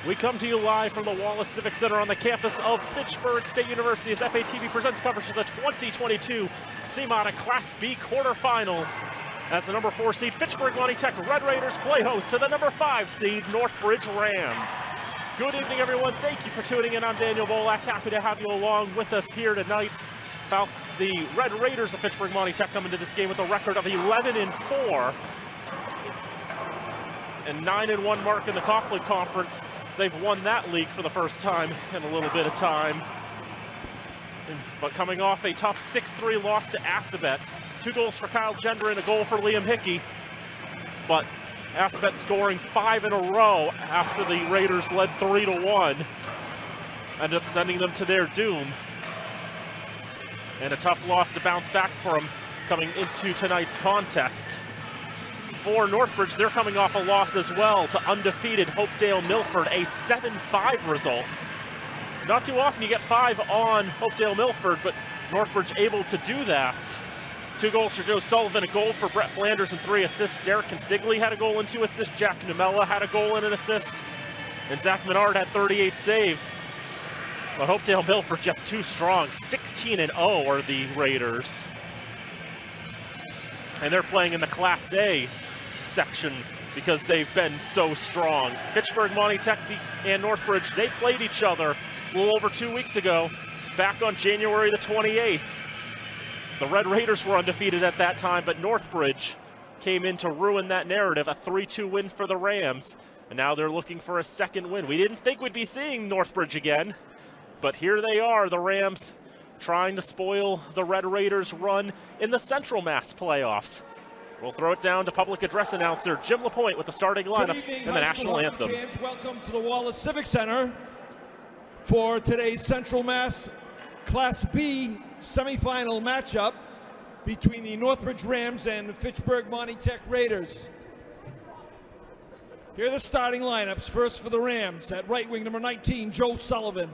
We come to you live from the Wallace Civic Center on the campus of Fitchburg State University as FATV presents coverage of the 2022 CMONA Class B quarterfinals. As the number 4 seed Fitchburg Monty Tech Red Raiders play host to the number 5 seed Northbridge Rams. Good evening, everyone. Thank you for tuning in. I'm Daniel Bolak. Happy to have you along with us here tonight. The Red Raiders of Fitchburg Monty Tech come into this game with a record of 11-4 and 9-1 mark in the Coughlin Conference. They've won that league for the first time in a little bit of time. But coming off a tough 6-3 loss to Assabet. 2 goals for Kyle Gender and a goal for Liam Hickey. But Assabet scoring 5 in a row after the Raiders led 3-1. Ended up sending them to their doom. And a tough loss to bounce back for them coming into tonight's contest. For Northbridge, they're coming off a loss as well to undefeated Hopedale Milford, a 7-5 result. It's not too often you get 5 on Hopedale Milford, but Northbridge able to do that. 2 goals for Joe Sullivan, a goal for Brett Flanders, and 3 assists. Derek Consigli had a goal and 2 assists. Jack Namella had a goal and an assist. And Zach Menard had 38 saves. But Hopedale Milford just too strong. 16-0 are the Raiders. And they're playing in the Class A section because they've been so strong. Fitchburg Monty Tech and Northbridge, they played each other a little over 2 weeks ago, back on January the 28th. The Red Raiders were undefeated at that time, but Northbridge came in to ruin that narrative, a 3-2 win for the Rams. And now they're looking for a second win. We didn't think we'd be seeing Northbridge again, but here they are, the Rams, trying to spoil the Red Raiders' run in the Central Mass playoffs. We'll throw it down to public address announcer Jim LaPointe with the starting lineups and the national anthem. Fans, welcome to the Wallace Civic Center for today's Central Mass Class B semifinal matchup between the Northbridge Rams and the Fitchburg Monty Tech Raiders. Here are the starting lineups. First for the Rams, at right wing, number 19, Joe Sullivan.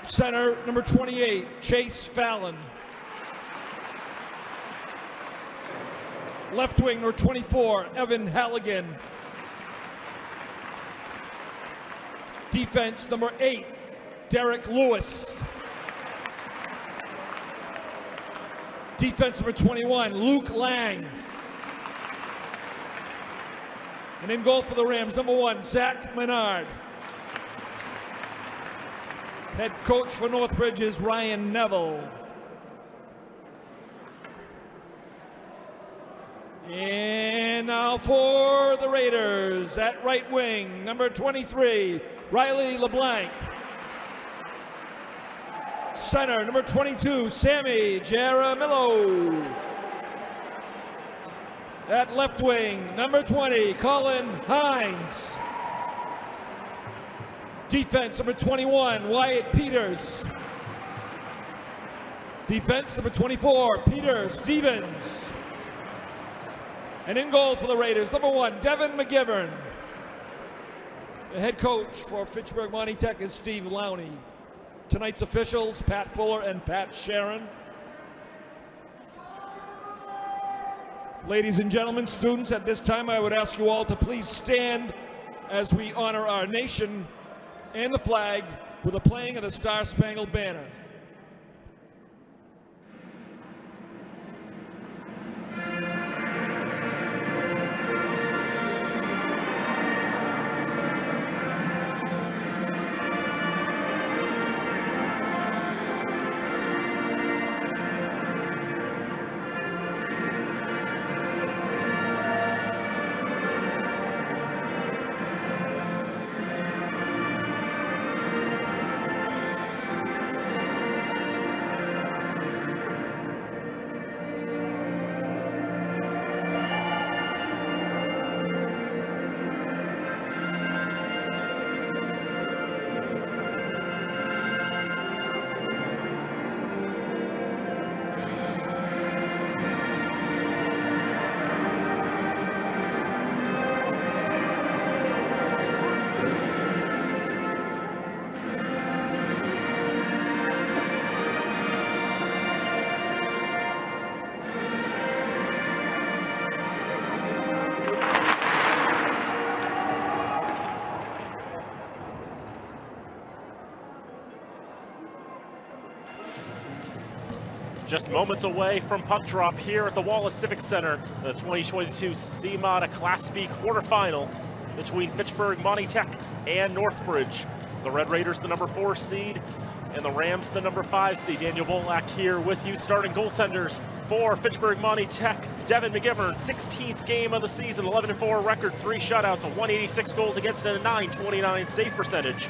Center, number 28, Chase Fallon. Left wing, number 24, Evan Halligan. Defense, number 8, Derek Lewis. Defense, number 21, Luke Lang. And in goal for the Rams, number 1, Zach Menard. Head coach for Northbridge is Ryan Neville. And now for the Raiders, at right wing, number 23, Riley LeBlanc. Center, number 22, Sammy Jaramillo. At left wing, number 20, Colin Hines. Defense, number 21, Wyatt Peters. Defense, number 24, Peter Stevens. And in goal for the Raiders, number 1, Devin McGivern. The head coach for Fitchburg Monty Tech is Steve Lowney. Tonight's officials, Pat Fuller and Pat Sharon. Ladies and gentlemen, students, at this time I would ask you all to please stand as we honor our nation and the flag with the playing of the Star-Spangled Banner. Just moments away from puck drop here at the Wallace Civic Center, the 2022 CMODA Class B quarterfinal between Fitchburg, Monty Tech, and Northbridge. The Red Raiders, the number 4 seed, and the Rams, the number 5 seed. Daniel Bolak here with you. Starting goaltenders for Fitchburg, Monty Tech, Devin McGivern, 16th game of the season, 11-4 record, 3 shutouts, 186 goals against, and a .929 save percentage.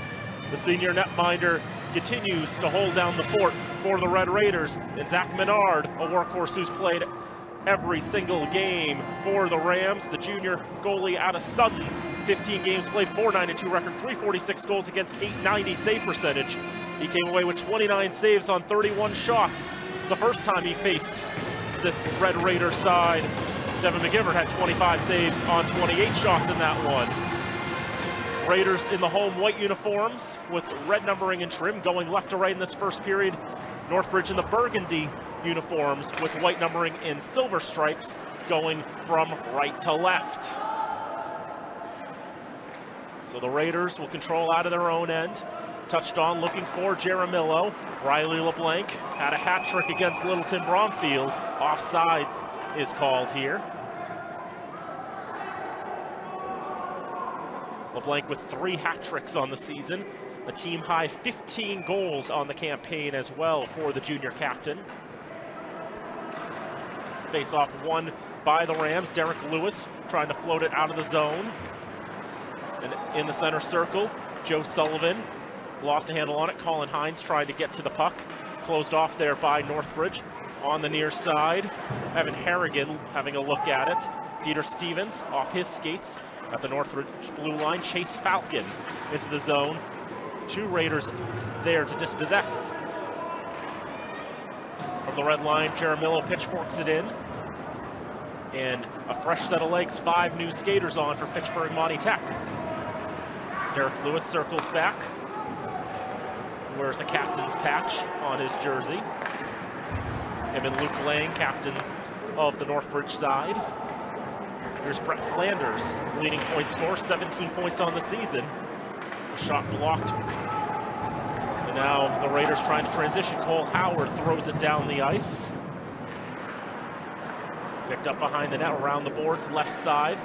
The senior netminder continues to hold down the fort for the Red Raiders, and Zach Menard, a workhorse who's played every single game for the Rams. The junior goalie out of Sutton, 15 games played, 492 record, 346 goals against, 890 save percentage. He came away with 29 saves on 31 shots. The first time he faced this Red Raider side, Devin McGivern had 25 saves on 28 shots in that one. Raiders in the home white uniforms with red numbering and trim going left to right in this first period. Northbridge in the burgundy uniforms with white numbering and silver stripes going from right to left. So the Raiders will control out of their own end. Touched on, looking for Jaramillo. Riley LeBlanc had a hat trick against Littleton Bromfield. Offsides is called here. LeBlanc with 3 hat tricks on the season. A team high 15 goals on the campaign as well for the junior captain. Face-off won by the Rams. Derek Lewis trying to float it out of the zone. And in the center circle, Joe Sullivan lost a handle on it. Colin Hines trying to get to the puck. Closed off there by Northbridge. On the near side, Evan Harrigan having a look at it. Peter Stevens off his skates at the Northbridge blue line. Chase Falcon into the zone. 2 Raiders there to dispossess. From the red line, Jaramillo pitchforks it in. And a fresh set of legs, 5 new skaters on for Fitchburg Monty Tech. Derek Lewis circles back. Wears the captain's patch on his jersey. Him and Luke Lang, captains of the Northbridge side. Here's Brett Flanders, leading point scorer, 17 points on the season. A shot blocked. And now the Raiders trying to transition. Cole Howard throws it down the ice. Picked up behind the net, around the boards, left side.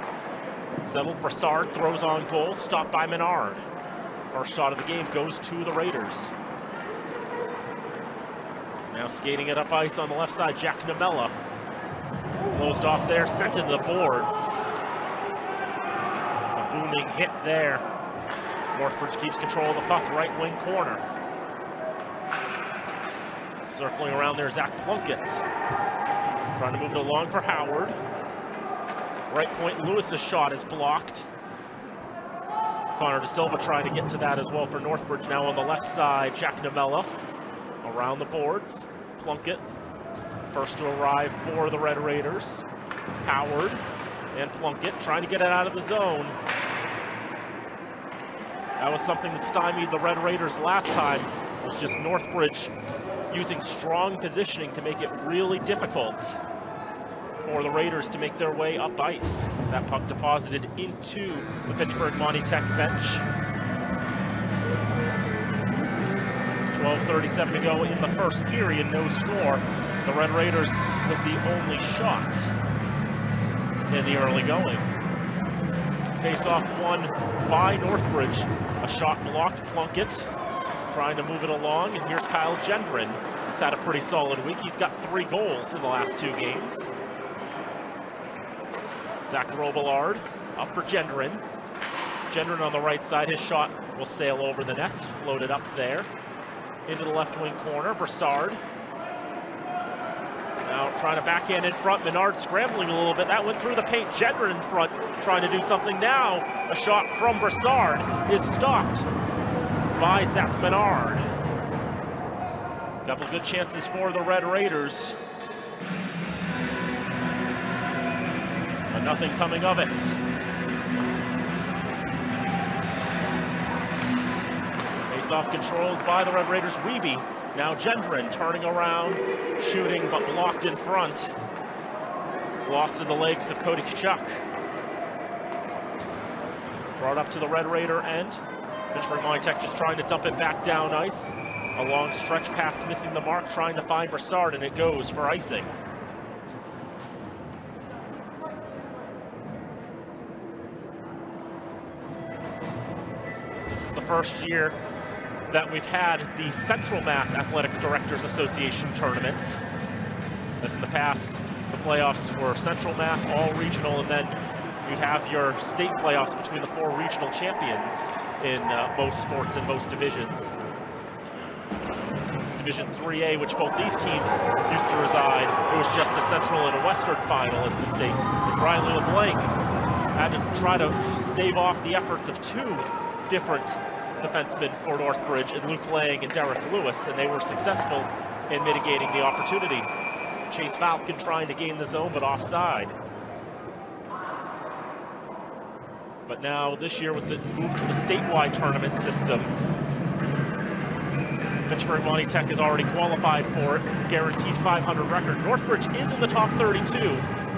Settled, Brassard throws on goal, stopped by Menard. First shot of the game goes to the Raiders. Now skating it up ice on the left side, Jack Namella. Closed off there, sent into the boards. A booming hit there. Northbridge keeps control of the puck, right wing corner. Circling around there, Zach Plunkett. Trying to move it along for Howard. Right point, Lewis's shot is blocked. Connor De Silva trying to get to that as well for Northbridge. Now on the left side, Jack Namella around the boards. Plunkett, first to arrive for the Red Raiders. Howard and Plunkett trying to get it out of the zone. That was something that stymied the Red Raiders last time. It was just Northbridge using strong positioning to make it really difficult for the Raiders to make their way up ice. That puck deposited into the Fitchburg Monty Tech bench. 12:37 to go in the first period, no score. The Red Raiders with the only shot in the early going. Face-off won by Northbridge. A shot blocked, Plunkett trying to move it along, and here's Kyle Gendron. He's had a pretty solid week. He's got 3 goals in the last 2 games. Zach Robillard up for Gendron. Gendron on the right side, his shot will sail over the net, floated up there. Into the left wing corner, Brassard. Now trying to backhand in front, Menard scrambling a little bit. That went through the paint, Gendron in front, trying to do something now. A shot from Brassard is stopped by Zach Menard. Couple good chances for the Red Raiders. But nothing coming of it. Face-off controlled by the Red Raiders. Wiebe, now Gendron turning around, shooting, but blocked in front. Lost in the legs of Cody Kachuk. Brought up to the Red Raider end. Fitchburg Monty Tech just trying to dump it back down ice. A long stretch pass missing the mark, trying to find Broussard, and it goes for icing. This is the first year that we've had the Central Mass Athletic Directors Association tournament. As in the past, the playoffs were Central Mass, all regional, and then you'd have your state playoffs between the 4 regional champions in most sports and most divisions. Division 3A, which both these teams used to reside, it was just a Central and a Western final as the state, as Riley LeBlanc had to try to stave off the efforts of 2 different defensemen for Northbridge, and Luke Lang and Derek Lewis, and they were successful in mitigating the opportunity. Chase Falcon trying to gain the zone, but offside. But now this year with the move to the statewide tournament system, Fitchburg Monty Tech has already qualified for it, guaranteed 500 record. Northbridge is in the top 32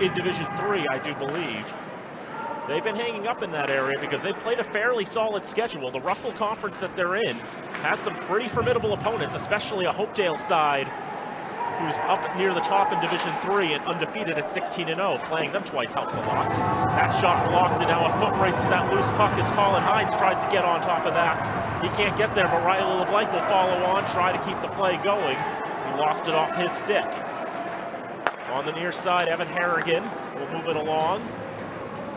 in Division 3, I do believe. They've been hanging up in that area because they've played a fairly solid schedule. The Russell Conference that they're in has some pretty formidable opponents, especially a Hopedale side who's up near the top in Division 3 and undefeated at 16-0. Playing them twice helps a lot. That shot blocked, and now a foot race to that loose puck as Colin Hines tries to get on top of that. He can't get there, but Riley LeBlanc will follow on, try to keep the play going. He lost it off his stick. On the near side, Evan Harrigan will move it along.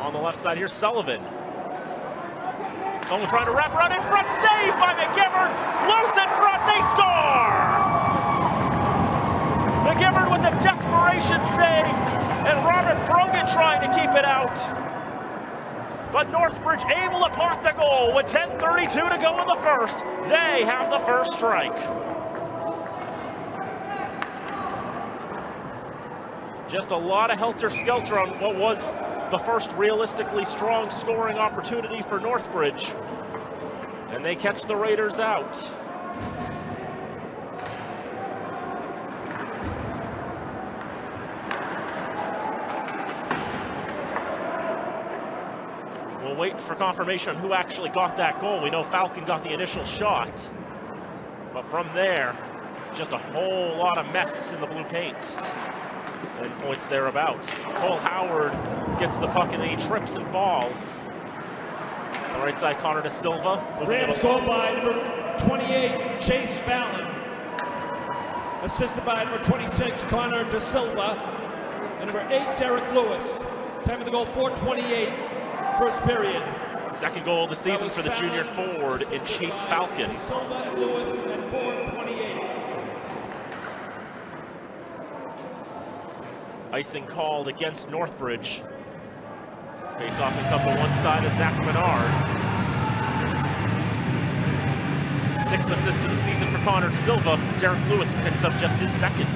On the left side here, Sullivan. Someone trying to wrap around in front, save by McGivern. Loose in front, they score! McGivern with a desperation save, and Robert Brogan trying to keep it out. But Northbridge able to pot the goal with 10:32 to go in the first. They have the first strike. Just a lot of helter-skelter on what was the first realistically strong scoring opportunity for Northbridge. And they catch the Raiders out. We'll wait for confirmation on who actually got that goal. We know Falcon got the initial shot. But from there, just a whole lot of mess in the blue paint. And points thereabouts. Cole Howard gets the puck and then he trips and falls. On the right side, Connor Da Silva. Rams goal by number 28, Chase Fallon. Assisted by number 26, Connor Da Silva. And number 8, Derek Lewis. Time of the goal, 4:28, first period. Second goal of the season for the junior forward in Chase Falcon. Da Silva and Lewis at 4:28. Icing called against Northbridge. Face-off will come to one side of Zach Menard. 6th assist of the season for Connor Da Silva. Derek Lewis picks up just his 2nd.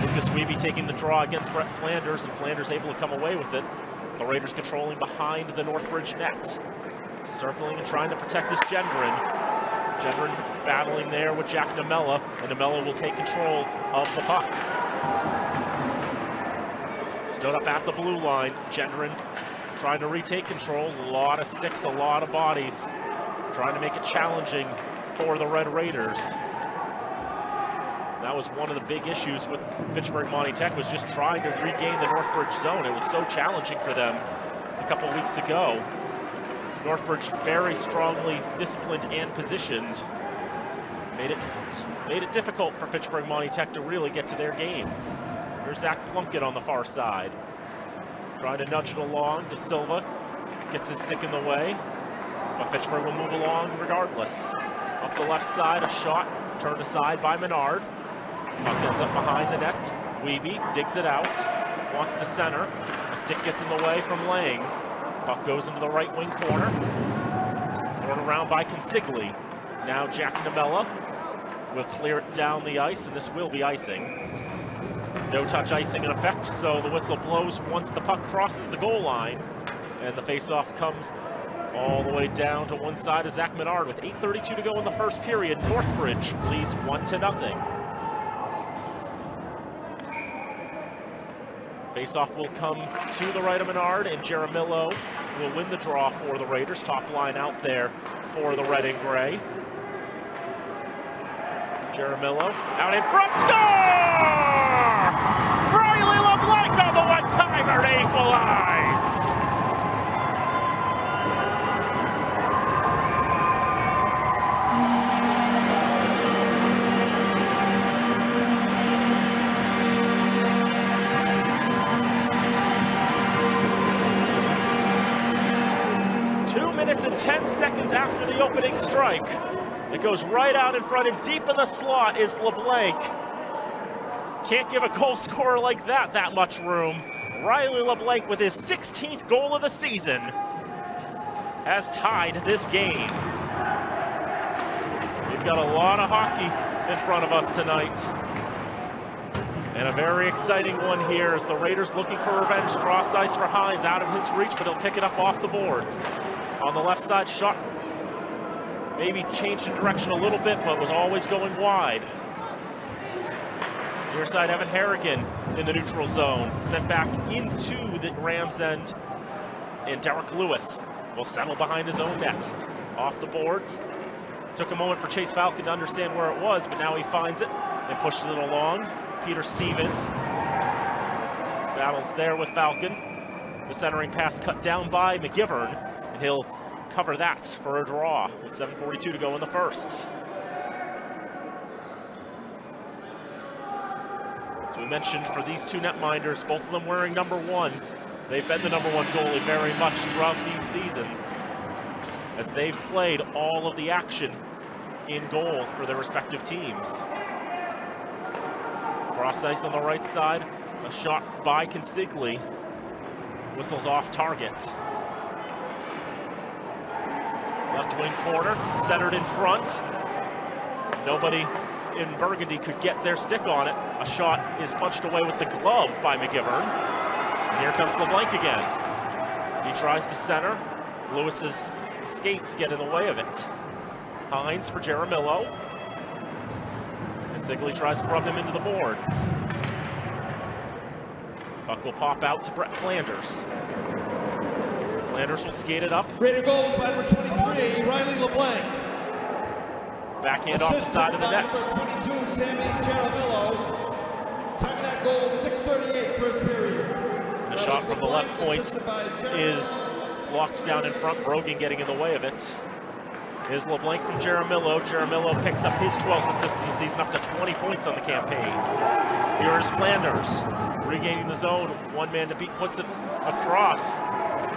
Lucas Wiebe taking the draw against Brett Flanders, and Flanders able to come away with it. The Raiders controlling behind the Northbridge net. Circling and trying to protect his Gendron. Gendron battling there with Jack Namella, and Namella will take control of the puck. Stood up at the blue line. Gendron trying to retake control. A lot of sticks, a lot of bodies. Trying to make it challenging for the Red Raiders. That was one of the big issues with Fitchburg Monty Tech, was just trying to regain the Northbridge zone. It was so challenging for them a couple weeks ago. Northbridge very strongly disciplined and positioned. Made it difficult for Fitchburg Monty Tech to really get to their game. Here's Zach Plunkett on the far side. Trying to nudge it along. Da Silva gets his stick in the way, but Fitchburg will move along regardless. Up the left side, a shot turned aside by Menard. Puck ends up behind the net. Wiebe digs it out, wants to center. A stick gets in the way from Lang. Puck goes into the right wing corner. Thrown around by Consigli. Now Jack Namella will clear it down the ice, and this will be icing. No touch icing in effect, so the whistle blows once the puck crosses the goal line. And the faceoff comes all the way down to one side of Zach Menard with 8:32 to go in the first period. Northbridge leads 1-0. Faceoff will come to the right of Menard, and Jaramillo will win the draw for the Raiders. Top line out there for the red and gray. Jaramillo out in front, score! Riley LeBlanc on the one-timer to equalize. 2 minutes and 10 seconds after the opening strike. It goes right out in front, and deep in the slot is LeBlanc. Can't give a goal scorer like that much room. Riley LeBlanc, with his 16th goal of the season, has tied this game. We've got a lot of hockey in front of us tonight. And a very exciting one here as the Raiders looking for revenge. Cross ice for Hines, out of his reach, but he'll pick it up off the boards. On the left side, shot maybe changed in direction a little bit, but was always going wide. Near side, Evan Harrigan in the neutral zone. Sent back into the Rams end, and Derek Lewis will settle behind his own net. Off the boards. Took a moment for Chase Falcon to understand where it was, but now he finds it and pushes it along. Peter Stevens battles there with Falcon. The centering pass cut down by McGivern, and he'll cover that for a draw with 7:42 to go in the first. As we mentioned, for these two netminders, both of them wearing #1, they've been the #1 goalie very much throughout these seasons, as they've played all of the action in goal for their respective teams. Cross ice on the right side, a shot by Consigli, whistles off target. Left wing corner, centered in front. Nobody in Burgundy could get their stick on it. A shot is punched away with the glove by McGivern. And here comes LeBlanc again. He tries to center. Lewis's skates get in the way of it. Hines for Jaramillo. And Sigley tries to rub him into the boards. Puck will pop out to Brett Flanders. Flanders will skate it up. Raider goals by number 23, Riley LeBlanc. Backhand off the side of the net. Number 22, Sammy Jaramillo. Time of that goal, 6:38, first period. A shot from the left point is locked down in front. Brogan getting in the way of it. Is LeBlanc from Jaramillo. Jaramillo picks up his 12th assist of the season, up to 20 points on the campaign. Here is Flanders, regaining the zone. One man to beat, puts it across.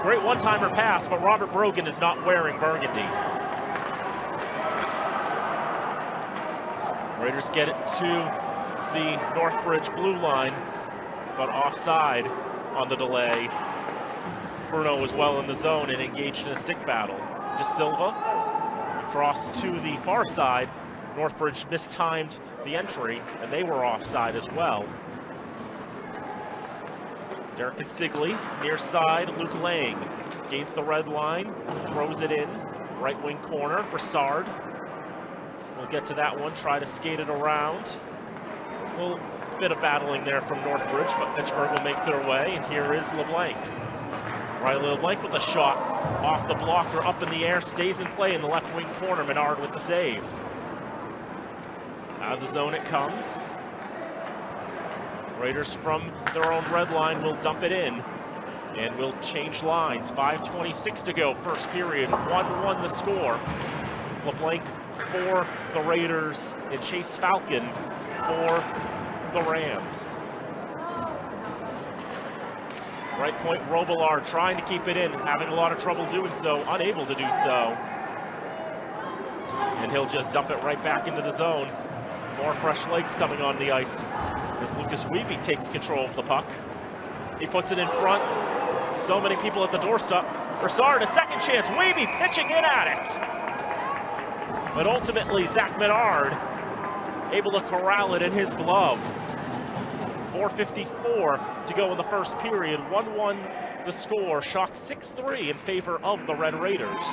Great one-timer pass, but Robert Brogan is not wearing burgundy. Raiders get it to the Northbridge blue line, but offside on the delay. Bruno was well in the zone and engaged in a stick battle. De Silva across to the far side. Northbridge mistimed the entry, and they were offside as well. Derek Consigli, near side, Luke Lang gains the red line, throws it in, right wing corner, Broussard. We'll get to that one, try to skate it around. A little bit of battling there from Northbridge, but Fitchburg will make their way, and here is LeBlanc. Riley LeBlanc with a shot off the blocker, up in the air, stays in play in the left wing corner. Menard with the save. Out of the zone it comes. Raiders from their own red line will dump it in, and will change lines. 5:26 to go, first period, 1-1 the score. LeBlanc for the Raiders and Chase Falcon for the Rams. Right point, Robillard trying to keep it in, having a lot of trouble doing so, unable to do so. And he'll just dump it right back into the zone. More fresh legs coming on the ice as Lucas Wiebe takes control of the puck. He puts it in front. So many people at the doorstep. Broussard, a second chance. Wiebe pitching in at it. But ultimately, Zach Menard able to corral it in his glove. 4:54 to go in the first period. 1-1 the score. Shot 6-3 in favor of the Red Raiders.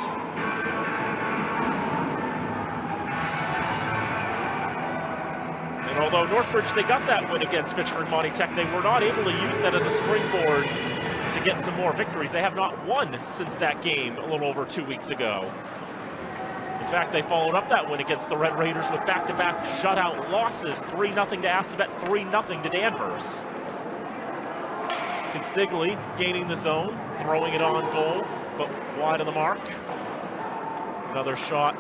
And although Northbridge, they got that win against Fitchburg Monty Tech, they were not able to use that as a springboard to get some more victories. They have not won since that game a little over 2 weeks ago. In fact, they followed up that win against the Red Raiders with back-to-back shutout losses, 3-0 to Assabet, 3-0 to Danvers. Consigli gaining the zone, throwing it on goal, but wide of the mark. Another shot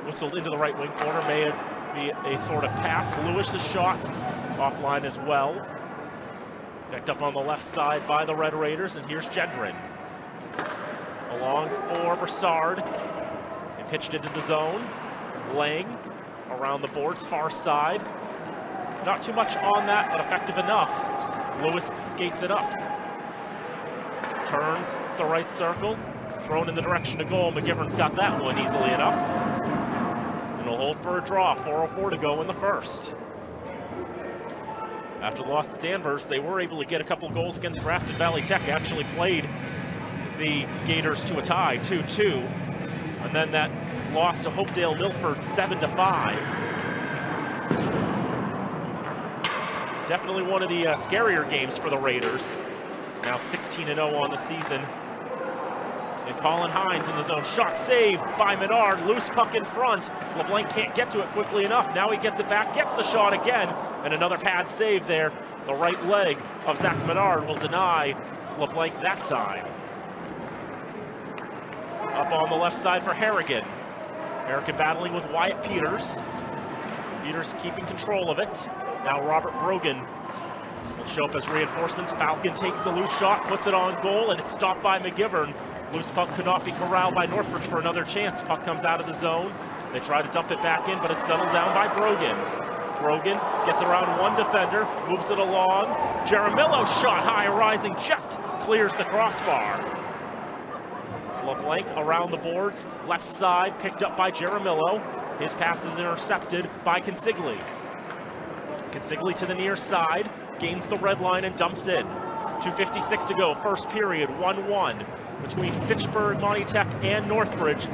whistled into the right wing corner, may be a sort of pass. Lewis's shot offline as well. Picked up on the left side by the Red Raiders, and here's Gendron. Along for Broussard, and pitched into the zone. Lang around the boards, far side. Not too much on that, but effective enough. Lewis skates it up. Turns the right circle, thrown in the direction of goal. McGivern's got that one easily enough. And he'll hold for a draw, 4:04 to go in the first. After the loss to Danvers, they were able to get a couple goals against Grafton Valley Tech. Actually played the Gators to a tie, 2-2. And then that loss to Hopedale Milford, 7-5. Definitely one of the scarier games for the Raiders. Now 16-0 on the season. And Colin Hines in the zone. Shot saved by Menard. Loose puck in front. LeBlanc can't get to it quickly enough. Now he gets it back, gets the shot again. And another pad save there. The right leg of Zach Menard will deny LeBlanc that time. Up on the left side for Harrigan. Harrigan battling with Wyatt Peters. Peters keeping control of it. Now Robert Brogan will show up as reinforcements. Falcon takes the loose shot, puts it on goal, and it's stopped by McGivern. Loose puck could not be corralled by Northbridge for another chance. Puck comes out of the zone. They try to dump it back in, but it's settled down by Brogan. Brogan gets around one defender, moves it along. Jaramillo shot high, rising, just clears the crossbar. LeBlanc around the boards, left side, picked up by Jaramillo. His pass is intercepted by Consigli. Consigli to the near side, gains the red line and dumps in. 2:56 to go, first period, 1-1 between Fitchburg, Monty Tech, and Northbridge.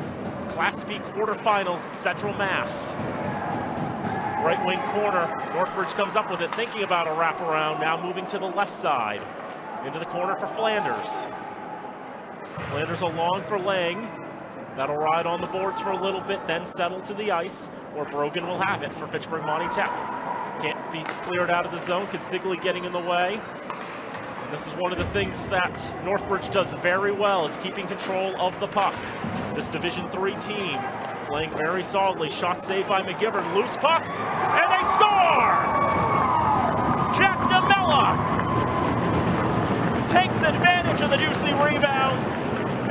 Class B quarterfinals, Central Mass. Right wing corner, Northbridge comes up with it, thinking about a wraparound, now moving to the left side. Into the corner for Flanders. Flanders along for Lang. That'll ride on the boards for a little bit, then settle to the ice, where Brogan will have it for Fitchburg Monty Tech. Can't be cleared out of the zone, Consigli getting in the way. And this is one of the things that Northbridge does very well, is keeping control of the puck. This Division III team playing very solidly. Shot saved by McGivern, loose puck, and they score! Jack Namella takes advantage of the juicy rebound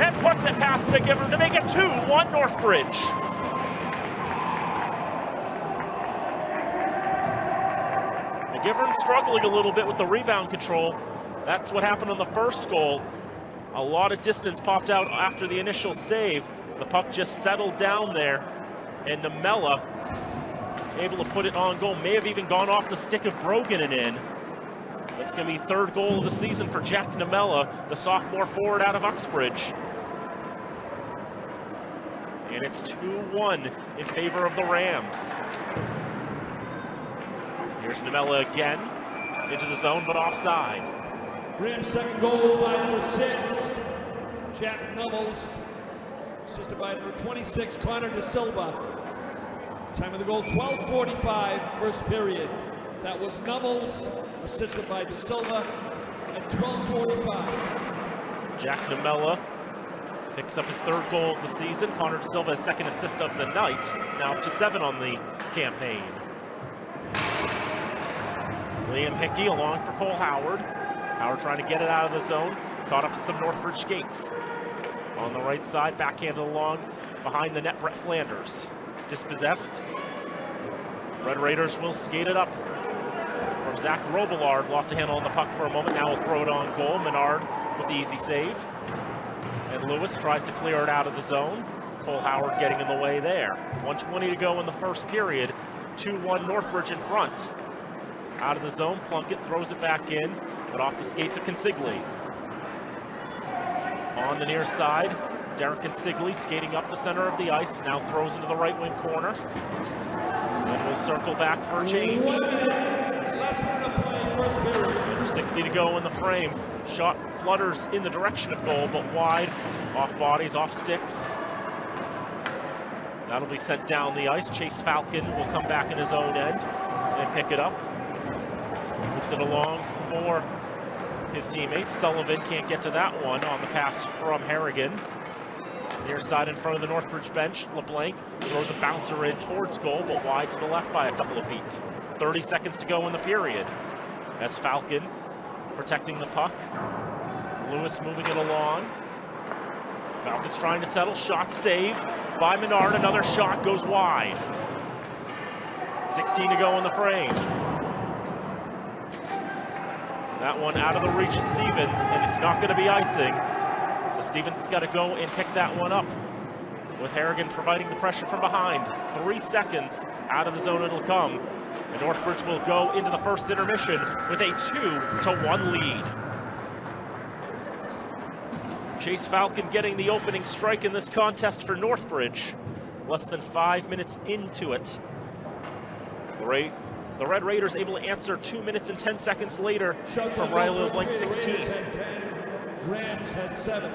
and puts it past McGivern to make it 2-1 Northbridge. McGivern struggling a little bit with the rebound control. That's what happened on the first goal. A lot of distance popped out after the initial save. The puck just settled down there, and Namella able to put it on goal. May have even gone off the stick of Brogan and in. That's going to be third goal of the season for Jack Namella, the sophomore forward out of Uxbridge. And it's 2-1 in favor of the Rams. Here's Namella again, into the zone, but offside. Rams' second goal by number 6, Jack Nummels, assisted by number 26, Connor De Silva. Time of the goal, 12:45, first period. That was Nummels, assisted by De Silva, at 12:45. Jack Namella picks up his third goal of the season. Connor De Silva, his second assist of the night, now up to 7 on the campaign. Liam Hickey along for Cole Howard. Howard trying to get it out of the zone. Caught up to some Northbridge skates. On the right side, backhanded along behind the net, Brett Flanders. Dispossessed. Red Raiders will skate it up from Zach Robillard. Lost a handle on the puck for a moment. Now will throw it on goal. Menard with the easy save. And Lewis tries to clear it out of the zone. Cole Howard getting in the way there. 1:20 to go in the first period. 2-1 Northbridge in front. Out of the zone, Plunkett throws it back in, but off the skates of Consigli. On the near side, Derek Consigli skating up the center of the ice, now throws into the right wing corner. And we'll circle back for a change. Under 60 to go in the frame. Shot flutters in the direction of goal, but wide. Off bodies, off sticks. That'll be sent down the ice. Chase Falcon will come back in his own end and pick it up. Moves it along for his teammates. Sullivan can't get to that one on the pass from Harrigan. Near side in front of the Northbridge bench, LeBlanc throws a bouncer in towards goal, but wide to the left by a couple of feet. 30 seconds to go in the period. As Falcon protecting the puck. Lewis moving it along. Falcon's trying to settle. Shot saved by Menard. Another shot goes wide. 16 to go in the frame. That one out of the reach of Stevens, and it's not going to be icing. So Stevens has got to go and pick that one up, with Harrigan providing the pressure from behind. 3 seconds out of the zone it'll come. And Northbridge will go into the first intermission with a 2-1 lead. Chase Falcon getting the opening strike in this contest for Northbridge. Less than 5 minutes into it. The Red Raiders able to answer 2 minutes and 10 seconds later from Riley LeBlanc 16. Rams had 7.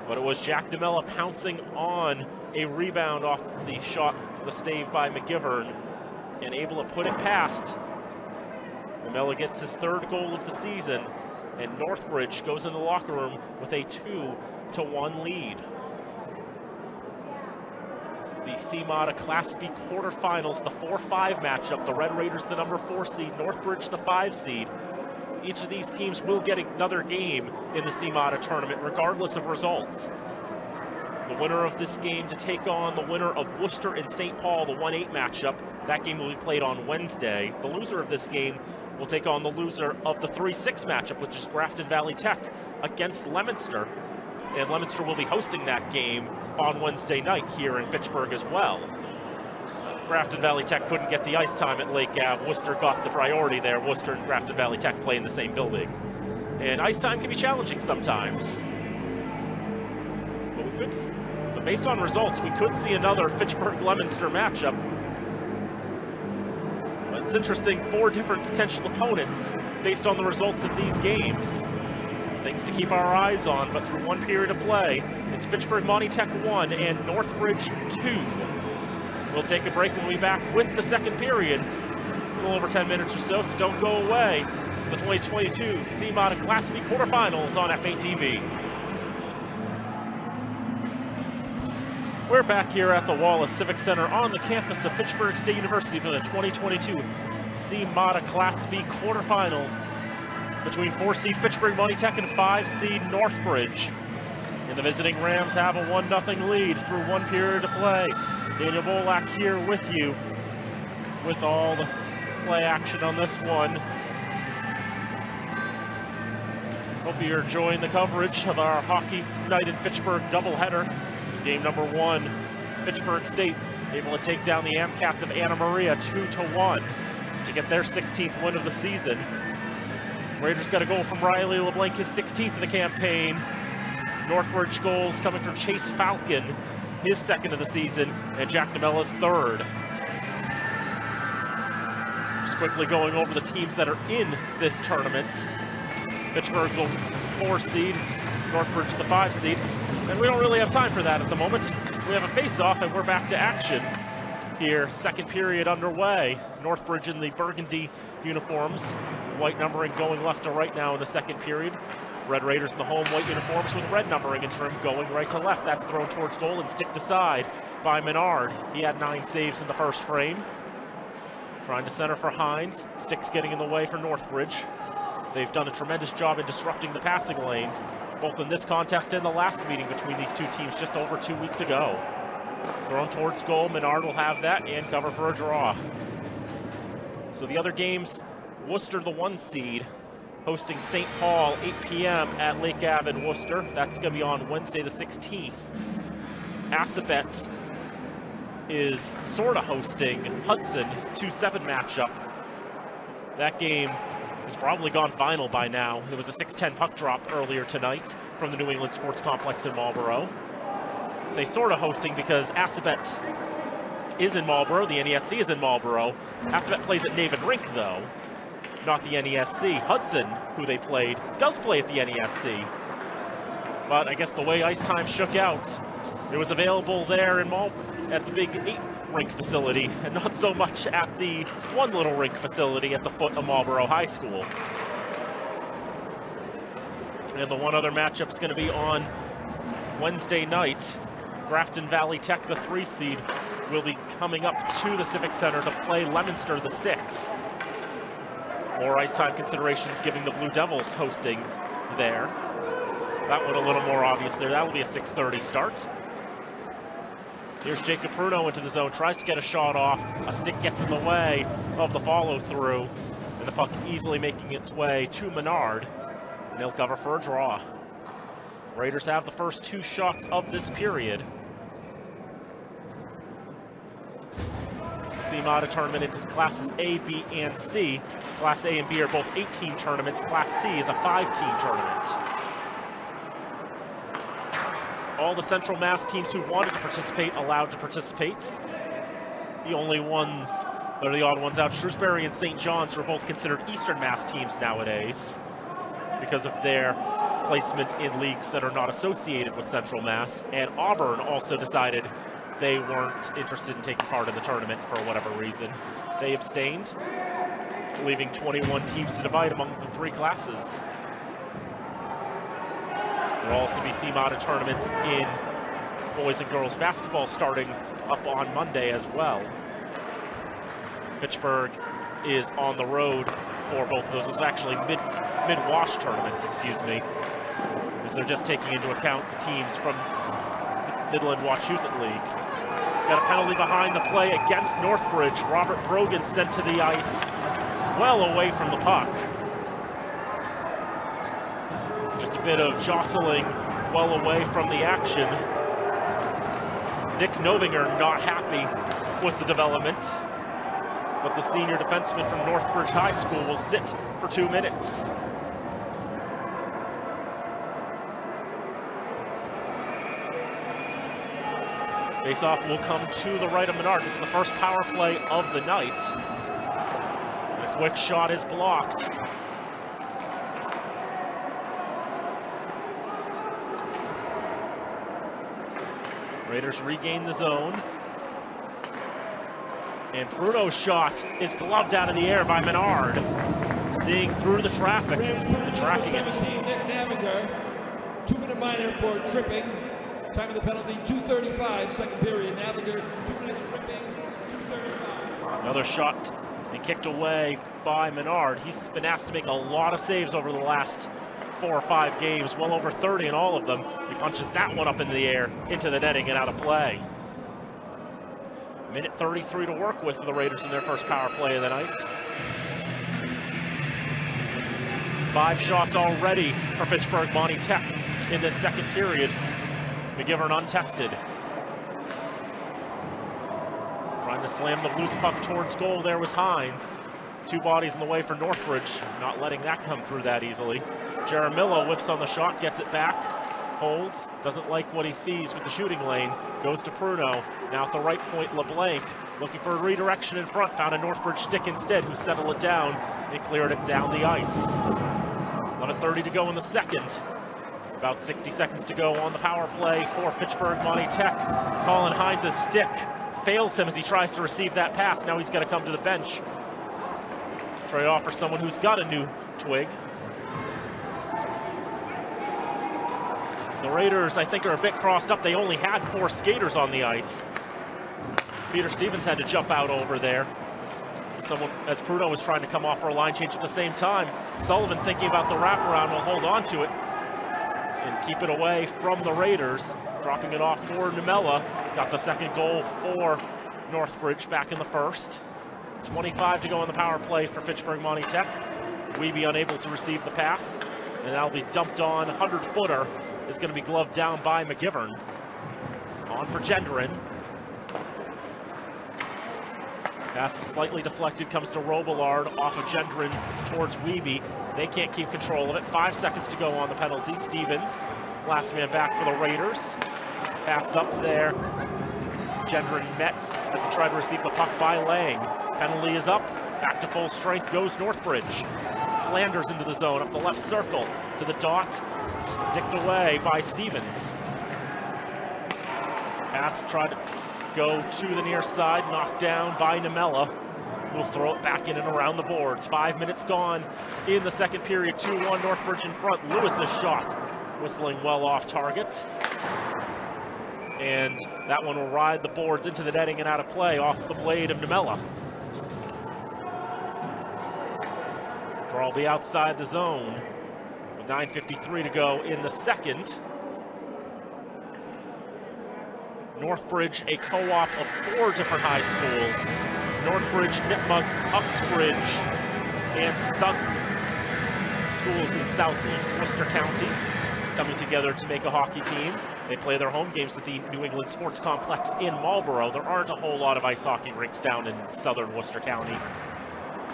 But it was Jack DeMella pouncing on a rebound off the shot, the stave by McGivern, and able to put it past. DeMella gets his 3rd goal of the season, and Northbridge goes in the locker room with a 2-1 lead. It's the CMODA Class B quarterfinals, the 4-5 matchup. The Red Raiders, the number 4 seed, Northbridge, the 5 seed. Each of these teams will get another game in the CMODA tournament, regardless of results. The winner of this game to take on the winner of Worcester and St. Paul, the 1-8 matchup. That game will be played on Wednesday. The loser of this game will take on the loser of the 3-6 matchup, which is Grafton Valley Tech against Leominster. And Leominster will be hosting that game on Wednesday night here in Fitchburg as well. Grafton Valley Tech couldn't get the ice time at Lake Ave. Worcester got the priority there. Worcester and Grafton Valley Tech play in the same building. And ice time can be challenging sometimes. But based on results, we could see another Fitchburg-Leominster matchup. But it's interesting, 4 different potential opponents based on the results of these games. Things to keep our eyes on, but through 1 period of play, it's Fitchburg Monty Tech 1 and Northbridge 2. We'll take a break and we'll be back with the 2nd period. A little over 10 minutes or so don't go away. This is the 2022 CMODA Class B quarterfinals on FATV. We're back here at the Wallace Civic Center on the campus of Fitchburg State University for the 2022 CMODA Class B quarterfinals between 4-seed Fitchburg Monty Tech and 5-seed Northbridge. And the visiting Rams have a 1-0 lead through 1 period of play. Daniel Bolak here with you with all the play action on this one. Hope you're enjoying the coverage of our Hockey Night in Fitchburg doubleheader. Game number 1, Fitchburg State able to take down the Amcats of Anna Maria 2-1 to get their 16th win of the season. Raiders got a goal from Riley LeBlanc, his 16th of the campaign. Northbridge goals coming from Chase Falcon, his 2nd of the season, and Jack DeMella's 3rd. Just quickly going over the teams that are in this tournament. Fitchburg, the 4 seed, Northbridge, the 5 seed. And we don't really have time for that at the moment. We have a face-off and we're back to action here. 2nd period underway. Northbridge in the burgundy uniforms. White numbering going left to right now in the 2nd period. Red Raiders in the home white uniforms with red numbering and trim going right to left. That's thrown towards goal and sticked aside by Menard. He had 9 saves in the first frame. Trying to center for Hines. Sticks getting in the way for Northbridge. They've done a tremendous job in disrupting the passing lanes, both in this contest and the last meeting between these two teams just over 2 weeks ago. Thrown towards goal, Menard will have that and cover for a draw. So the other games, Worcester, the 1 seed, hosting St. Paul, 8 p.m. at Lake Ave in Worcester. That's going to be on Wednesday the 16th. Assabet is sort of hosting Hudson, 2-7 matchup. That game has probably gone final by now. It was a 6-10 puck drop earlier tonight from the New England Sports Complex in Marlborough. Say sort of hosting because Assabet is in Marlborough, the NESC is in Marlborough. Assabet plays at Naven Rink though, not the NESC. Hudson, who they played, does play at the NESC. But I guess the way ice time shook out, it was available there at the big 8 rink facility, and not so much at the 1 little rink facility at the foot of Marlboro High School. And the one other matchup is going to be on Wednesday night. Grafton Valley Tech, the 3 seed, will be coming up to the Civic Center to play Leominster, the 6. More ice time considerations giving the Blue Devils hosting there. That one a little more obvious there. That will be a 6:30 start. Here's Jacob Pruno into the zone, tries to get a shot off. A stick gets in the way of the follow-through, and the puck easily making its way to Menard. And he'll cover for a draw. Raiders have the first 2 shots of this period. CMATA tournament into classes A, B, and C. Class A and B are both 8-team tournaments. Class C is a 5-team tournament. All the Central Mass teams who wanted to participate allowed to participate. The only ones that are the odd ones out, Shrewsbury and St. John's, who are both considered Eastern Mass teams nowadays because of their placement in leagues that are not associated with Central Mass. And Auburn also decided they weren't interested in taking part in the tournament for whatever reason. They abstained, leaving 21 teams to divide among the 3 classes. There will also be CMATA tournaments in boys and girls basketball starting up on Monday as well. Fitchburg is on the road for both of those. It's actually mid-wash tournaments, excuse me, because they're just taking into account the teams from the Midland Wachusett League. Got a penalty behind the play against Northbridge. Robert Brogan sent to the ice well away from the puck. Just a bit of jostling well away from the action. Nick Novinger not happy with the development, but the senior defenseman from Northbridge High School will sit for 2 minutes. Faceoff will come to the right of Menard. This is the first power play of the night. The quick shot is blocked. Raiders regain the zone. And Bruno's shot is gloved out of the air by Menard. Seeing through the traffic and tracking it. 17, Nick Naviger, 2-minute minor for tripping. Time of the penalty, 2:35, second period. Naviger, 2 minutes tripping, 2:35. Another shot and kicked away by Menard. He's been asked to make a lot of saves over the last 4 or 5 games, well over 30 in all of them. He punches that one up in the air, into the netting and out of play. Minute 33 to work with for the Raiders in their first power play of the night. 5 shots already for Fitchburg Monty Tech in this second period. McGivern untested. Trying to slam the loose puck towards goal there was Hines. 2 bodies in the way for Northbridge, not letting that come through that easily. Jaramillo whiffs on the shot, gets it back, holds, doesn't like what he sees with the shooting lane, goes to Pruno. Now at the right point, LeBlanc looking for a redirection in front, found a Northbridge stick instead, who settled it down and cleared it down the ice. 11:30 to go in the second. About 60 seconds to go on the power play for Fitchburg Monty Tech. Colin Hines' stick fails him as he tries to receive that pass. Now he's got to come to the bench. Trade off for someone who's got a new twig. The Raiders, I think, are a bit crossed up. They only had 4 skaters on the ice. Peter Stevens had to jump out over there. As Pruno was trying to come off for a line change at the same time. Sullivan, thinking about the wraparound, will hold on to it and keep it away from the Raiders. Dropping it off for Numella. Got the second goal for Northbridge back in the first. 25 to go on the power play for Fitchburg Monty Tech. Wiebe unable to receive the pass, and that'll be dumped on. 100-footer is going to be gloved down by McGivern. On for Gendron. Pass slightly deflected, comes to Robillard off of Gendron towards Wiebe. They can't keep control of it. 5 seconds to go on the penalty. Stevens, last man back for the Raiders. Passed up there. Gendron met as he tried to receive the puck by Lang. Penalty is up. Back to full strength goes Northbridge. Flanders into the zone, up the left circle to the dot, sticked away by Stevens. Pass tried to go to the near side, knocked down by Namella, who will throw it back in and around the boards. 5 minutes gone in the second period, 2-1 Northbridge in front. Lewis's shot whistling well off target. And that one will ride the boards into the netting and out of play off the blade of Namella. Draw will be outside the zone with 9:53 to go in the second. Northbridge, a co-op of 4 different high schools. Northbridge, Nipmuc, Uxbridge, and Sutton. Schools in southeast Worcester County coming together to make a hockey team. They play their home games at the New England Sports Complex in Marlborough. There aren't a whole lot of ice hockey rinks down in southern Worcester County.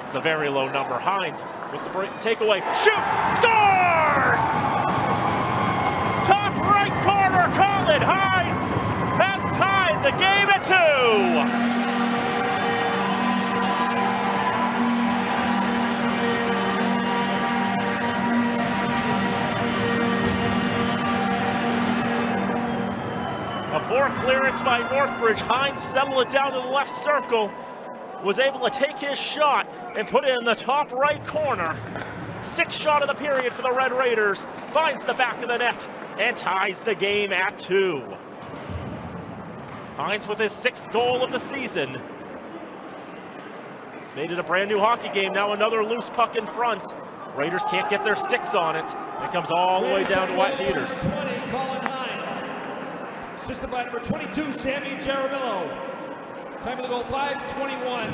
It's a very low number. Hines with the break takeaway, shoots, scores! Top right corner, Colin Hines has tied the game at 2. A poor clearance by Northbridge. Hines settled it down to the left circle, was able to take his shot and put it in the top right corner. 6th shot of the period for the Red Raiders, finds the back of the net and ties the game at 2. Hines with his 6th goal of the season. It's made it a brand new hockey game. Now another loose puck in front. Raiders can't get their sticks on it. It comes all the way down to Wyatt Peters. 20, Colin Hines. Assisted by number 22, Sammy Jaramillo. Time of the goal, 5:21.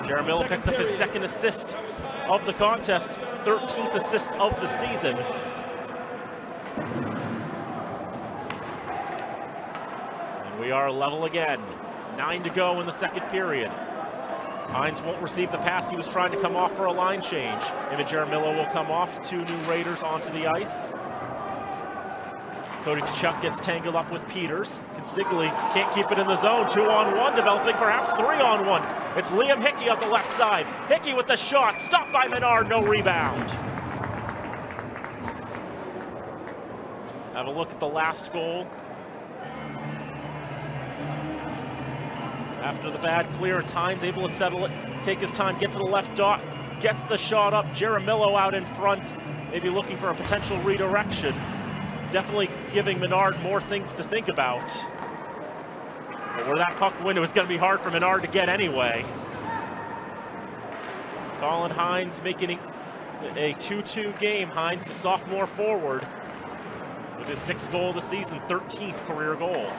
Jaramillo picks up his 2nd assist of the contest, 13th assist of the season. And we are level again. 9 to go in the second period. Hines won't receive the pass. He was trying to come off for a line change. David Jaramillo will come off. 2 new Raiders onto the ice. Cody Kachuk gets tangled up with Peters. Consigli can't keep it in the zone. 2-on-1 developing, perhaps 3-on-1. It's Liam Hickey up the left side. Hickey with the shot, stopped by Menard, no rebound. Have a look at the last goal. After the bad clearance, Hines able to settle it, take his time, get to the left dot, gets the shot up. Jaramillo out in front, maybe looking for a potential redirection. Definitely giving Menard more things to think about. But where that puck went, it was going to be hard for Menard to get anyway. Colin Hines making a 2-2 game. Hines, the sophomore forward, with his 6th goal of the season, 13th career goal.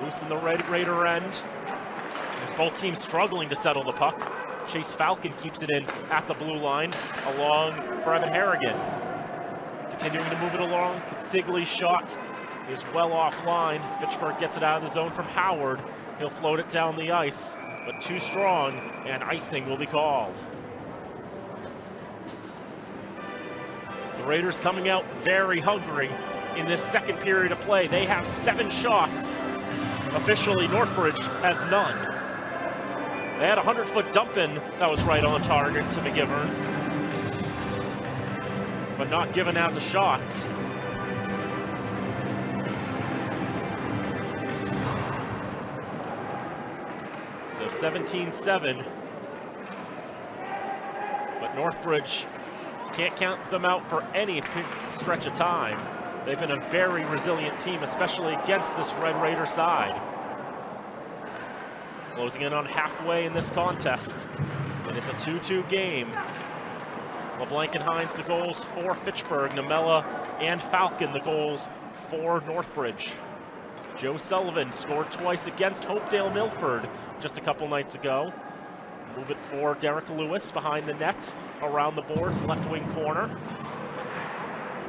Loose in the Raider end, as both teams struggling to settle the puck. Chase Falcon keeps it in at the blue line, along for Evan Harrigan. Continuing to move it along, Consigli's shot is well offline. Fitchburg gets it out of the zone from Howard. He'll float it down the ice, but too strong, and icing will be called. The Raiders coming out very hungry in this second period of play. They have 7 shots. Officially, Northbridge has none. They had a 100-foot dump in that was right on target to McGivern, but not given as a shot. So 17-7, but Northbridge can't count them out for any stretch of time. They've been a very resilient team, especially against this Red Raider side. Closing in on halfway in this contest, and it's a 2-2 game. LeBlanc and Hines the goals for Fitchburg, Namella and Falcon the goals for Northbridge. Joe Sullivan scored twice against Hopedale Milford just a couple nights ago. Move it for Derek Lewis behind the net, around the boards, left wing corner.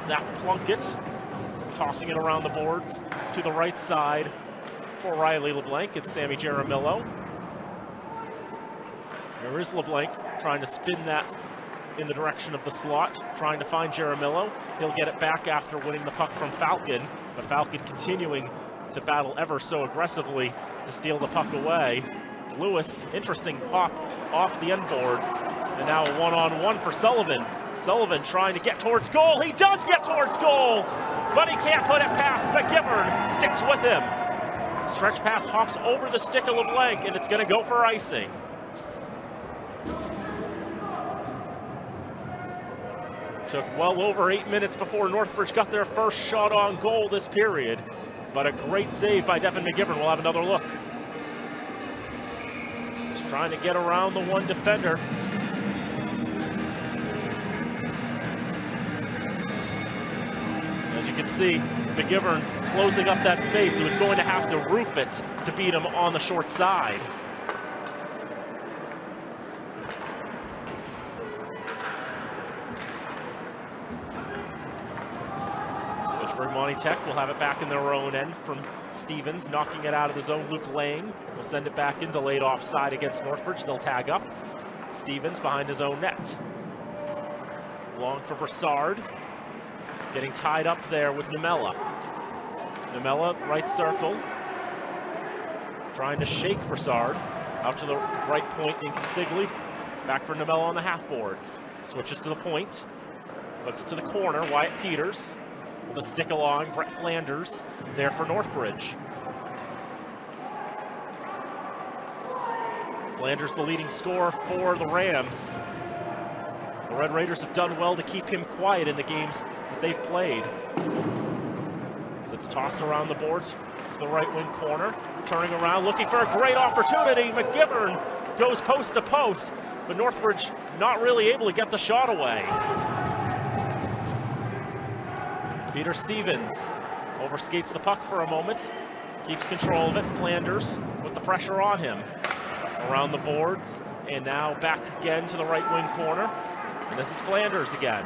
Zach Plunkett tossing it around the boards to the right side. For Riley LeBlanc, it's Sammy Jaramillo. There is LeBlanc trying to spin that in the direction of the slot, trying to find Jaramillo. He'll get it back after winning the puck from Falcon, but Falcon continuing to battle ever so aggressively to steal the puck away. Lewis, interesting pop off the end boards. And now a one-on-one for Sullivan. Sullivan trying to get towards goal. He does get towards goal, but he can't put it past. McGivern sticks with him. Stretch pass hops over the stick of LeBlanc, and it's going to go for icing. Took well over 8 minutes before Northbridge got their first shot on goal this period, but a great save by Devin McGivern. We'll have another look. Just trying to get around the one defender. As you can see, McGivern closing up that space. He was going to have to roof it to beat him on the short side. Fitchburg Monty Tech will have it back in their own end from Stevens, knocking it out of the zone. Luke Lang will send it back in, delayed offside against Northbridge. They'll tag up. Stevens behind his own net. Long for Broussard. Getting tied up there with Namella. Namella, right circle. Trying to shake Broussard. Out to the right point in Consigli. Back for Namella on the half boards. Switches to the point. Puts it to the corner. Wyatt Peters with a stick along. Brett Flanders there for Northbridge. Flanders the leading scorer for the Rams. The Red Raiders have done well to keep him quiet in the games that they've played. As it's tossed around the boards to the right wing corner. Turning around, looking for a great opportunity. McGivern goes post to post, but Northbridge not really able to get the shot away. Peter Stevens overskates the puck for a moment. Keeps control of it. Flanders with the pressure on him. Around the boards, and now back again to the right wing corner. And this is Flanders again.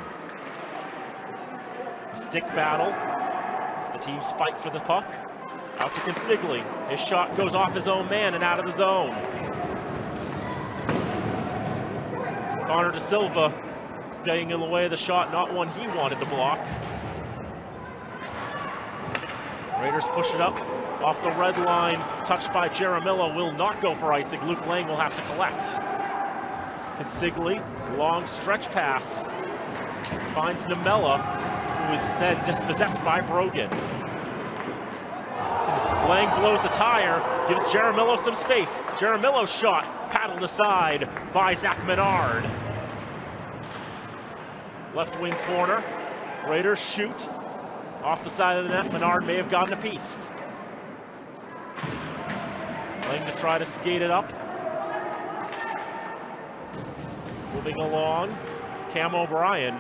A stick battle as the teams fight for the puck. Out to Consigli. His shot goes off his own man and out of the zone. Connor De Silva getting in the way of the shot, not one he wanted to block. Raiders push it up off the red line. Touched by Jaramillo, will not go for icing. Luke Lang will have to collect. Consigli, long stretch pass. Finds Namella, who is then dispossessed by Brogan. Lang blows a tire, gives Jaramillo some space. Jaramillo's shot paddled aside by Zach Menard. Left wing corner. Raiders shoot. Off the side of the net, Menard may have gotten a piece. Lang to try to skate it up. Moving along, Cam O'Brien.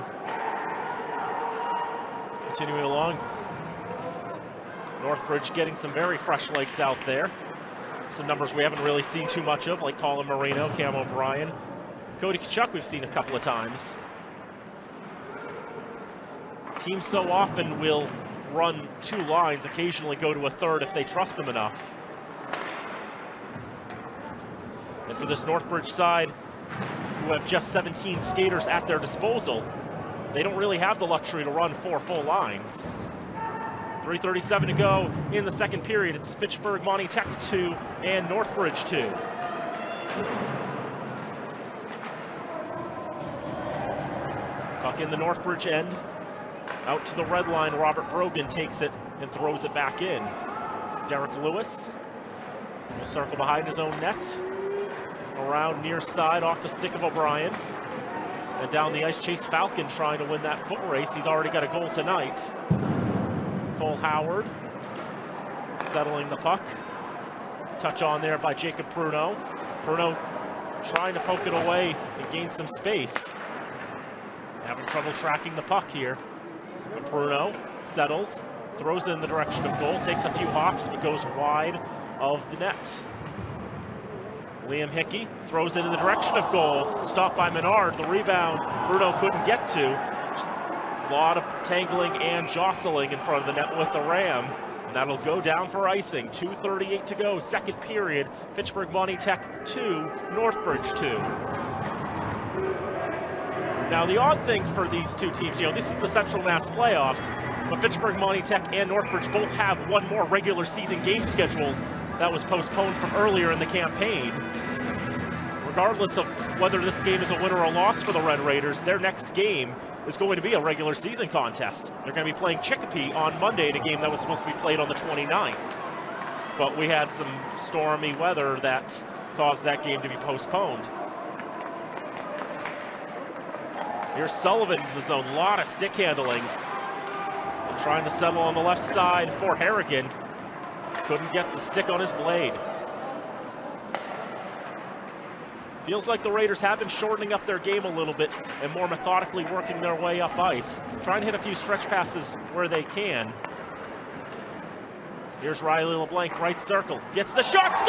Continuing along. Northbridge getting some very fresh legs out there. Some numbers we haven't really seen too much of, like Colin Marino, Cam O'Brien. Cody Kachuk we've seen a couple of times. Teams so often will run two lines, occasionally go to a third if they trust them enough. And for this Northbridge side, who have just 17 skaters at their disposal, they don't really have the luxury to run 4 full lines. 3:37 to go in the second period. It's Fitchburg Monty Tech 2 and Northbridge 2. Puck in the Northbridge end. Out to the red line, Robert Brogan takes it and throws it back in. Derek Lewis will circle behind his own net. Around near side off the stick of O'Brien. And down the ice, Chase Falcon trying to win that foot race. He's already got a goal tonight. Cole Howard settling the puck. Touch on there by Jacob Pruno. Pruno trying to poke it away and gain some space. Having trouble tracking the puck here. But Pruno settles, throws it in the direction of goal, takes a few hops, but goes wide of the net. Liam Hickey throws it in the direction of goal, stopped by Menard. The rebound Pruno couldn't get to. A lot of tangling and jostling in front of the net with the Ram. And that'll go down for icing. 2:38 to go, second period. Fitchburg Monty Tech 2, Northbridge 2. Now the odd thing for these two teams, this is the Central Mass playoffs, but Fitchburg Monty Tech and Northbridge both have one more regular season game scheduled that was postponed from earlier in the campaign. Regardless of whether this game is a win or a loss for the Red Raiders, their next game is going to be a regular season contest. They're going to be playing Chicopee on Monday in a game that was supposed to be played on the 29th. But we had some stormy weather that caused that game to be postponed. Here's Sullivan into the zone, a lot of stick handling. And trying to settle on the left side for Harrigan. Couldn't get the stick on his blade. Feels like the Raiders have been shortening up their game a little bit and more methodically working their way up ice. Trying to hit a few stretch passes where they can. Here's Riley LeBlanc, right circle. Gets the shot, scores!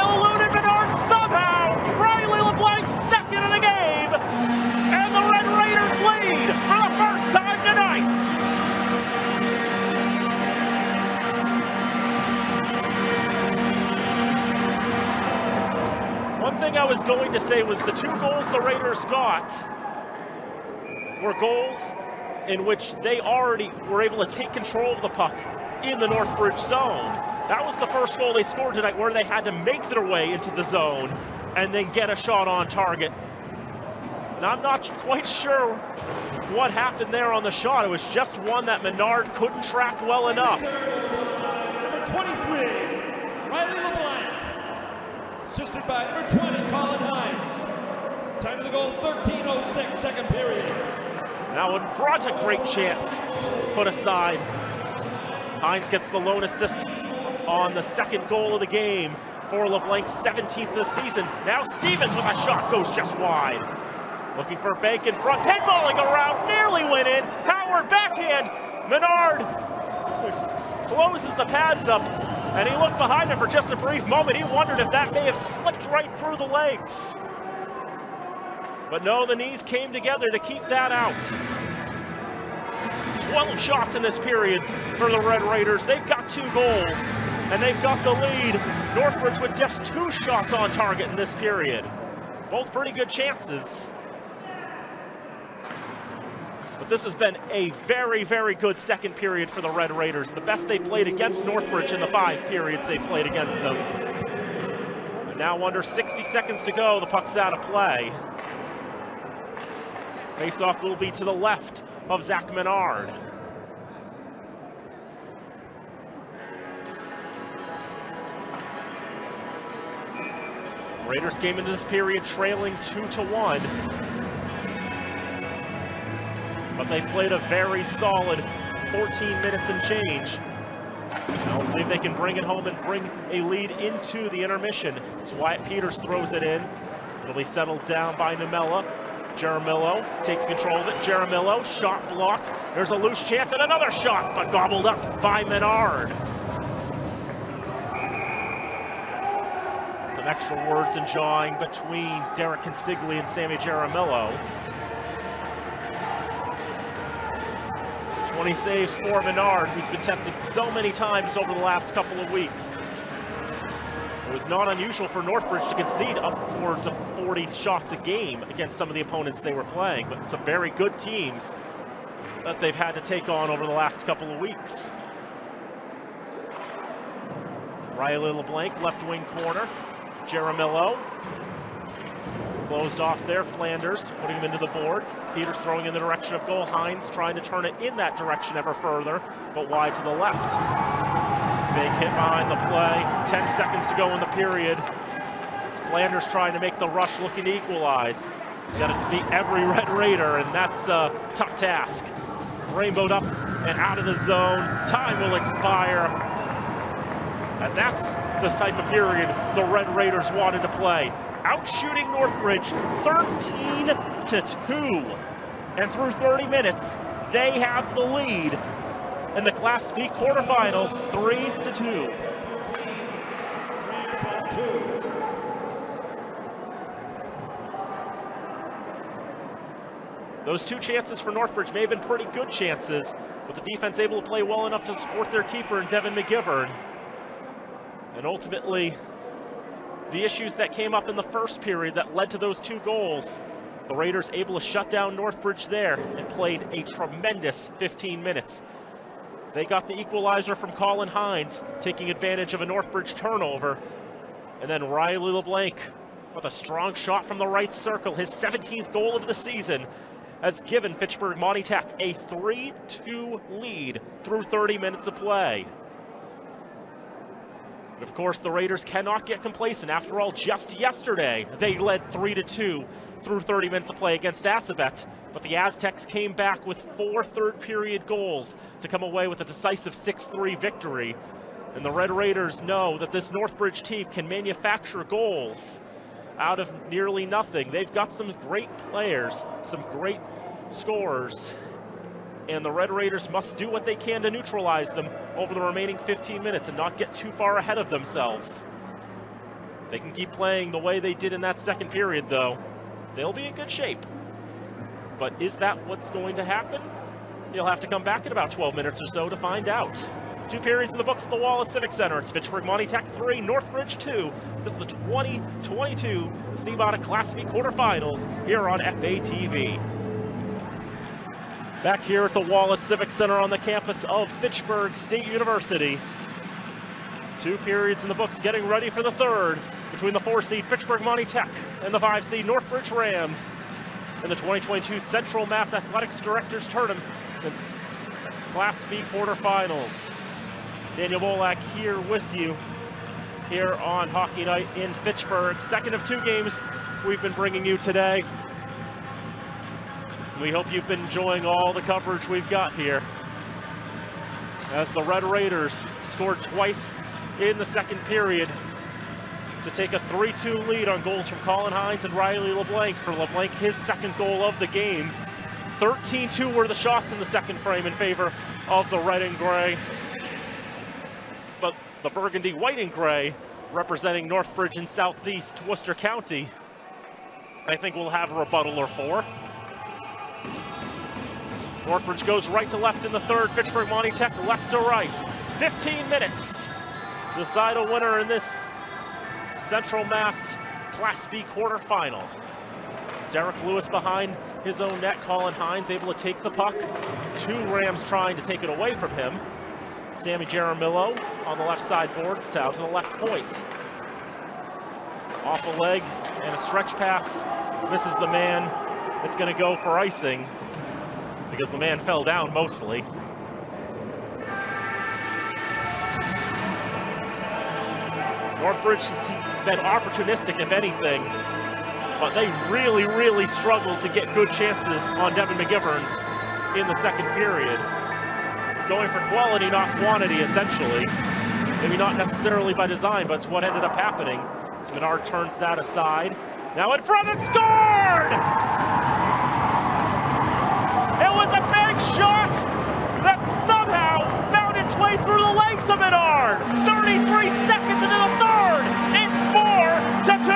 Eluded Menard somehow! Riley LeBlanc second in the game! And the Red Raiders lead for the first time tonight! One thing I was going to say was the two goals the Raiders got were goals in which they already were able to take control of the puck in the Northbridge zone. That was the first goal they scored tonight, where they had to make their way into the zone and then get a shot on target. And I'm not quite sure what happened there on the shot. It was just one that Menard couldn't track well enough. Number 23, Riley LeBlanc. Assisted by number 20, Colin Hines. Time of the goal, 13:06, second period. Now in front, a great chance put aside. Hines gets the lone assist on the second goal of the game for LeBlanc's 17th this season. Now Stevens with a shot, goes just wide. Looking for a bank in front, pinballing around, nearly went in. Howard backhand, Menard closes the pads up, and he looked behind him for just a brief moment. He wondered if that may have slipped right through the legs. But no, the knees came together to keep that out. 12 shots in this period for the Red Raiders. They've got 2 goals, and they've got the lead. Northbridge with just 2 shots on target in this period. Both pretty good chances. But this has been a very, very good second period for the Red Raiders. The best they've played against Northbridge in the 5 periods they've played against them. And now under 60 seconds to go, the puck's out of play. Face-off will be to the left of Zach Menard. Raiders came into this period trailing 2-1. But they played a very solid 14 minutes and change. Now let's see if they can bring it home and bring a lead into the intermission. So Wyatt Peters throws it in. It'll be settled down by Namella. Jaramillo takes control of it. Jaramillo, shot blocked. There's a loose chance and another shot, but gobbled up by Menard. Some extra words and jawing between Derek Consigli and Sammy Jaramillo. 20 saves for Menard, who's been tested so many times over the last couple of weeks. It was not unusual for Northbridge to concede upwards of 40 shots a game against some of the opponents they were playing, but some very good teams that they've had to take on over the last couple of weeks. Riley LeBlanc, left wing corner. Jaramillo closed off there. Flanders putting him into the boards. Peters throwing in the direction of goal. Hines trying to turn it in that direction ever further, but wide to the left. Big hit behind the play. 10 seconds to go in the period. Flanders trying to make the rush, looking to equalize. He's got to beat every Red Raider, and that's a tough task. Rainbowed up and out of the zone. Time will expire. And that's the type of period the Red Raiders wanted to play. Outshooting Northbridge 13-2. And through 30 minutes, they have the lead in the Class B quarterfinals, 3-2. Those 2 chances for Northbridge may have been pretty good chances, but the defense able to play well enough to support their keeper in Devin McGivern. And ultimately, the issues that came up in the first period that led to those 2 goals, the Raiders able to shut down Northbridge there and played a tremendous 15 minutes. They got the equalizer from Colin Hines, taking advantage of a Northbridge turnover. And then Riley LeBlanc with a strong shot from the right circle, his 17th goal of the season, has given Fitchburg Monty Tech a 3-2 lead through 30 minutes of play. But of course, the Raiders cannot get complacent. After all, just yesterday, they led 3-2 through 30 minutes of play against Assabet, but the Aztecs came back with 4 third-period goals to come away with a decisive 6-3 victory. And the Red Raiders know that this Northbridge team can manufacture goals out of nearly nothing. They've got some great players, some great scorers, and the Red Raiders must do what they can to neutralize them over the remaining 15 minutes and not get too far ahead of themselves. They can keep playing the way they did in that second period, though, they'll be in good shape. But is that what's going to happen? You'll have to come back in about 12 minutes or so to find out. 2 periods in the books at the Wallace Civic Center. It's Fitchburg Monty Tech 3, Northbridge 2. This is the 2022 CBOTA Class B quarterfinals here on FATV. Back here at the Wallace Civic Center on the campus of Fitchburg State University. 2 periods in the books, getting ready for the third between the 4-seed Fitchburg Monty Tech and the 5-seed Northbridge Rams in the 2022 Central Mass Athletics Directors Tournament Class B quarterfinals. Daniel Bolak here with you here on Hockey Night in Fitchburg. Second of 2 games we've been bringing you today. We hope you've been enjoying all the coverage we've got here, as the Red Raiders scored twice in the second period to take a 3-2 lead on goals from Colin Hines and Riley LeBlanc. For LeBlanc, his second goal of the game. 13-2 were the shots in the second frame in favor of the red and gray. But the burgundy, white and gray, representing Northbridge and Southeast Worcester County, I think we'll have a rebuttal or 4. Northbridge goes right to left in the third. Fitchburg Monty Tech left to right. 15 minutes to decide a winner in this Central Mass Class B quarterfinal. Derek Lewis behind his own net. Colin Hines able to take the puck. 2 Rams trying to take it away from him. Sammy Jaramillo on the left side boards down to the left point. Off a leg and a stretch pass. Misses the man. It's going to go for icing because the man fell down mostly. Northbridge has been opportunistic, if anything, but they really struggled to get good chances on Devin McGivern in the second period. Going for quality, not quantity, essentially. Maybe not necessarily by design, but it's what ended up happening. As Menard turns that aside. Now in front and scored! It was a big shot that somehow found its way through the legs of Menard. 33 seconds into the third. It's 4-2.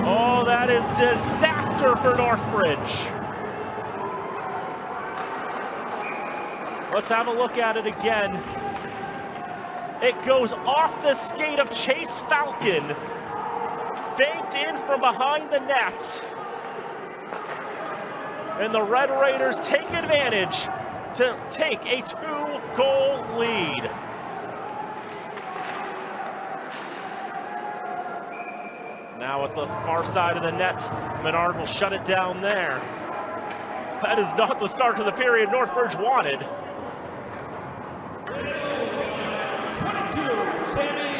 Oh, that is disaster for Northbridge. Let's have a look at it again. It goes off the skate of Chase Falcon, banked in from behind the net. And the Red Raiders take advantage to take a 2-goal lead. Now at the far side of the net, Menard will shut it down there. That is not the start to the period Northbridge wanted. 22, Sammy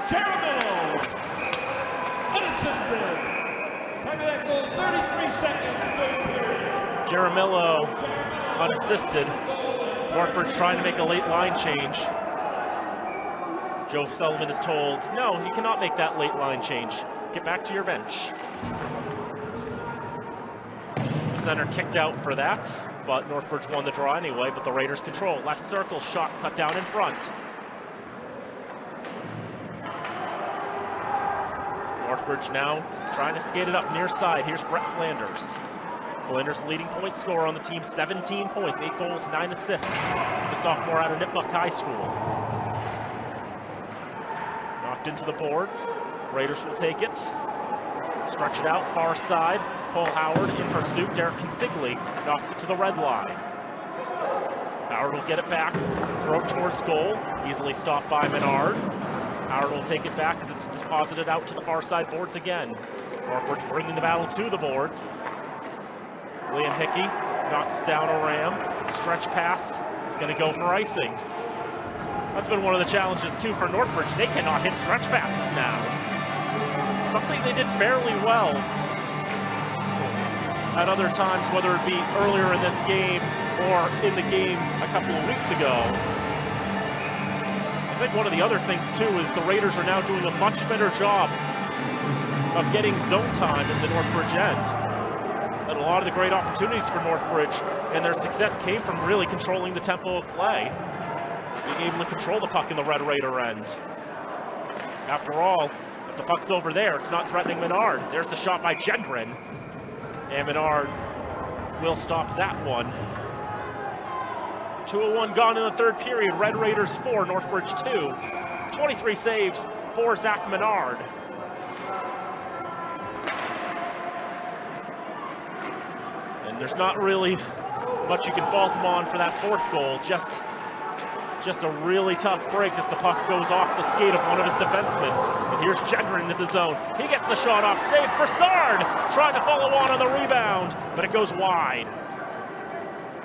Jaramillo, unassisted. Time of that goal, 33 seconds, third period. Jaramillo unassisted. Northbridge trying to make a late line change. Joe Sullivan is told, no, you cannot make that late line change. Get back to your bench. The center kicked out for that, but Northbridge won the draw anyway, but the Raiders control. Left circle, shot cut down in front. Northbridge now trying to skate it up near side. Here's Brett Flanders. Flanders leading point scorer on the team, 17 points, 8 goals, 9 assists. The sophomore out of Nipmuc High School. Knocked into the boards. Raiders will take it. Stretch it out, far side. Cole Howard in pursuit. Derek Consigli knocks it to the red line. Howard will get it back, throw it towards goal. Easily stopped by Menard. Howard will take it back as it's deposited out to the far side boards again. Northbridge bringing the battle to the boards. Liam Hickey knocks down a ram. Stretch pass. He's going to go for icing. That's been one of the challenges too for Northbridge. They cannot hit stretch passes now. Something they did fairly well at other times, whether it be earlier in this game or in the game a couple of weeks ago. I think one of the other things too is the Raiders are now doing a much better job of getting zone time in the Northbridge end. And a lot of the great opportunities for Northbridge and their success came from really controlling the tempo of play, being able to control the puck in the Red Raider end. After all, if the puck's over there, it's not threatening Menard. There's the shot by Gendron, and Menard will stop that one. 2:01 gone in the third period. Red Raiders 4, Northbridge 2. 23 saves for Zach Menard. And there's not really much you can fault him on for that fourth goal. Just a really tough break as the puck goes off the skate of one of his defensemen. And here's Gendron into the zone. He gets the shot off, save. Broussard trying to follow on the rebound, but it goes wide.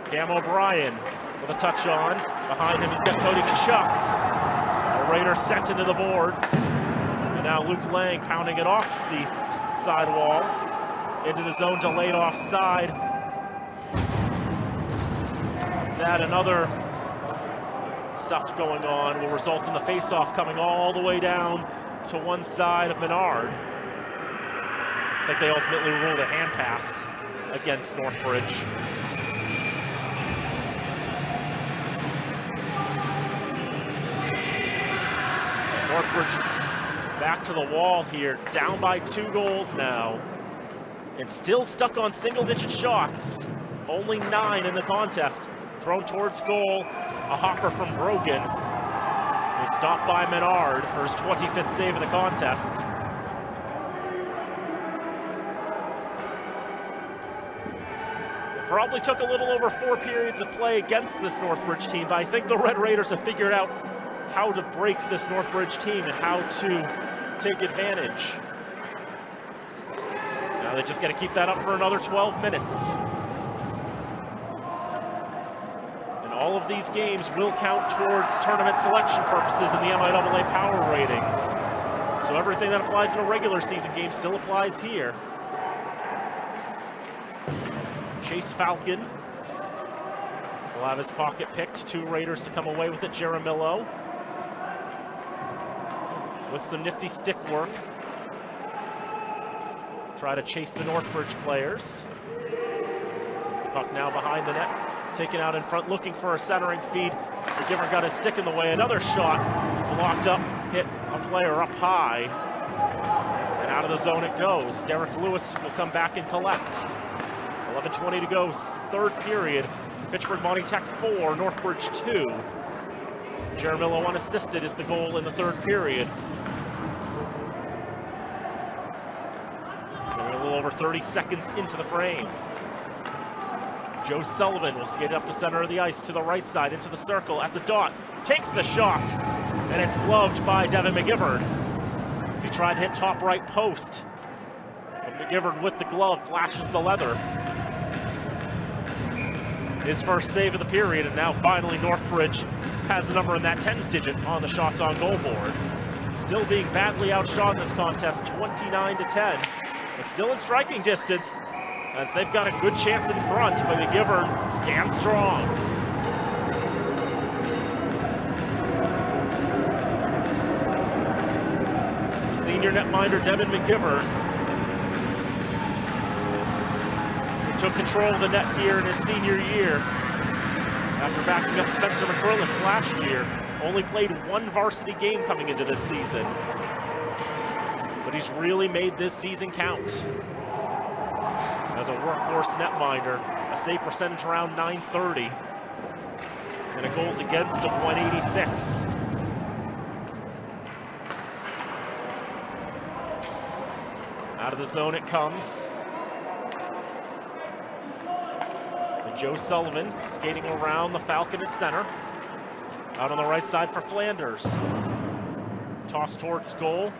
Cam O'Brien with a touch on. Behind him, he's got Cody Kachuk. The Raiders sent into the boards. And now Luke Lang pounding it off the side walls. Into the zone, delayed offside. That another stuff going on will result in the face-off coming all the way down to one side of Menard. I think they ultimately ruled a hand pass against Northbridge. Northbridge back to the wall here, down by 2 goals now, and still stuck on single-digit shots. Only 9 in the contest. Thrown towards goal, a hopper from Brogan. He's stopped by Menard for his 25th save of the contest. It probably took a little over 4 periods of play against this Northbridge team, but I think the Red Raiders have figured out how to break this Northbridge team and how to take advantage. Now they just got to keep that up for another 12 minutes. All of these games will count towards tournament selection purposes in the MIAA power ratings. So everything that applies in a regular season game still applies here. Chase Falcon will have his pocket picked. 2 Raiders to come away with it. Jaramillo with some nifty stick work. Try to chase the Northbridge players. It's the puck now behind the net. Taken out in front, looking for a centering feed. McGivern got his stick in the way. Another shot blocked up, hit a player up high. And out of the zone it goes. Derek Lewis will come back and collect. 11:20 to go, third period. Fitchburg Monty Tech 4, Northbridge 2. Jaramillo unassisted is the goal in the third period. We're a little over 30 seconds into the frame. Joe Sullivan will skate up the center of the ice to the right side, into the circle, at the dot, takes the shot, and it's gloved by Devin McGivern as he tried to hit top right post. But McGivern with the glove flashes the leather. His first save of the period, and now finally Northbridge has the number in that 10s digit on the shots on goal board. Still being badly outshot in this contest, 29-10, but still in striking distance, as they've got a good chance in front, but McGivern stands strong. The senior netminder, Devin McGivern, took control of the net here in his senior year after backing up Spencer McCrillis last year. Only played 1 varsity game coming into this season, but he's really made this season count. As a workhorse netminder, a save percentage around .930, and a goals against of 186. Out of the zone it comes. And Joe Sullivan skating around the Falcon at center. Out on the right side for Flanders. Toss towards goal.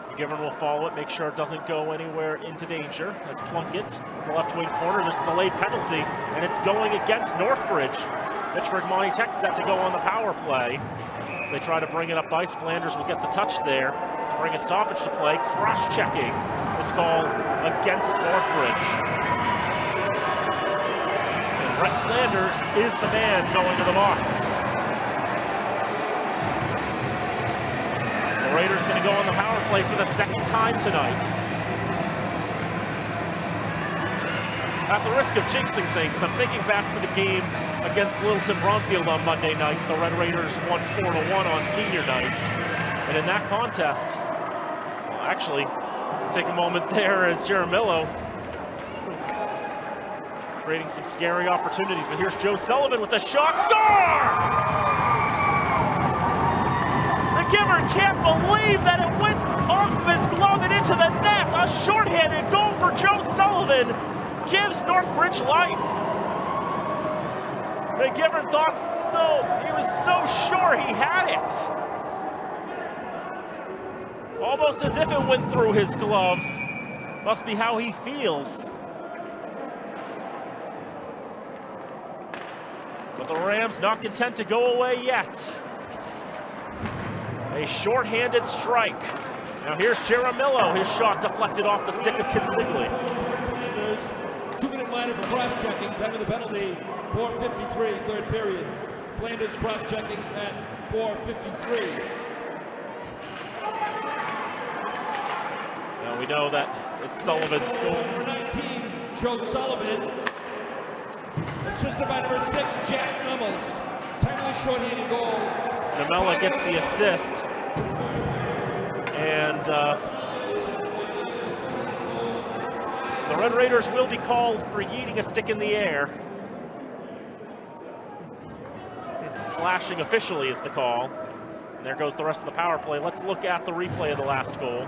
McGivern will follow it, make sure it doesn't go anywhere into danger. As Plunkett in the left wing corner, there's a delayed penalty, and it's going against Northbridge. Fitchburg Monty Tech set to go on the power play. As they try to bring it up ice, Flanders will get the touch there to bring a stoppage to play. Cross-checking is called against Northbridge. And Brett Flanders is the man going to the box. The Raiders going to go on the power play for the second time tonight. At the risk of jinxing things, I'm thinking back to the game against Littleton Bromfield on Monday night. The Red Raiders won 4-1 on senior night. And in that contest, well, actually, take a moment there as Jaramillo creating some scary opportunities. But here's Joe Sullivan with the shot. Score! McGivern can't believe that it went off of his glove and into the net. A shorthanded goal for Joe Sullivan gives Northbridge life. McGivern thought so, he was so sure he had it. Almost as if it went through his glove. Must be how he feels. But the Rams not content to go away yet. A short-handed strike. Now here's Jaramillo. His shot deflected off the stick of Consigli. 2-minute minor for cross-checking. Time of the penalty, 4:53, third period. Flanders cross-checking at 4:53. Now we know that it's Sullivan's goal. Number 19, Joe Sullivan. Assisted by number 6, Jack Nummels. Timely short-handed goal. Namella gets the assist, and the Red Raiders will be called for yeeting a stick in the air. Slashing officially is the call. And there goes the rest of the power play. Let's look at the replay of the last goal.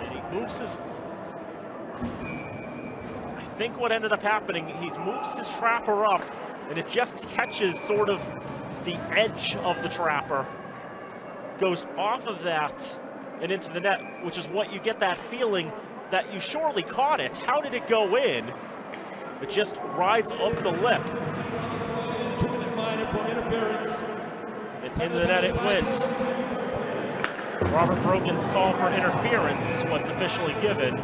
And he moves his... I think what ended up happening, he moves his trapper up, and it just catches sort of the edge of the trapper, goes off of that and into the net, which is what you get that feeling that you surely caught it. How did it go in? It just rides up the lip. 2-minute minor for interference. And into the net it went. Robert Brogan's call for interference is what's officially given.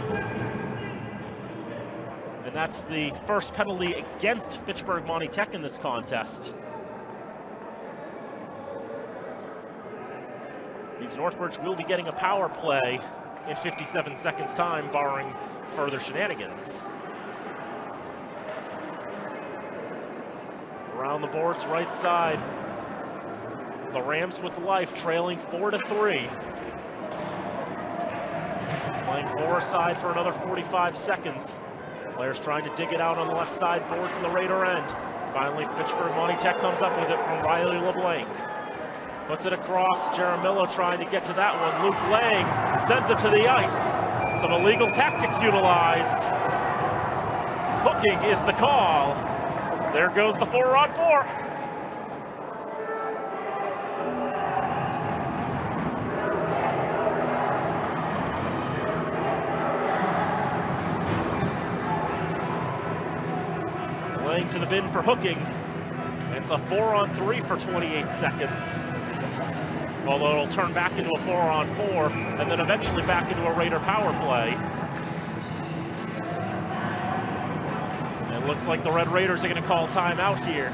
And that's the first penalty against Fitchburg Monty Tech in this contest. Means Northbridge will be getting a power play in 57 seconds time, barring further shenanigans. Around the boards, right side. The Rams with life, trailing 4-3. Playing four-side for another 45 seconds. Players trying to dig it out on the left side boards in the Raider end. Finally, Fitchburg Monty Tech comes up with it from Riley LeBlanc. Puts it across, Jaramillo trying to get to that one. Luke Lang sends it to the ice. Some illegal tactics utilized. Hooking is the call. There goes the 4-on-4. Lang to the bin for hooking. It's a 4-on-3 for 28 seconds. Although it'll turn back into a 4-on-4 and then eventually back into a Raider power play. And it looks like the Red Raiders are going to call timeout here.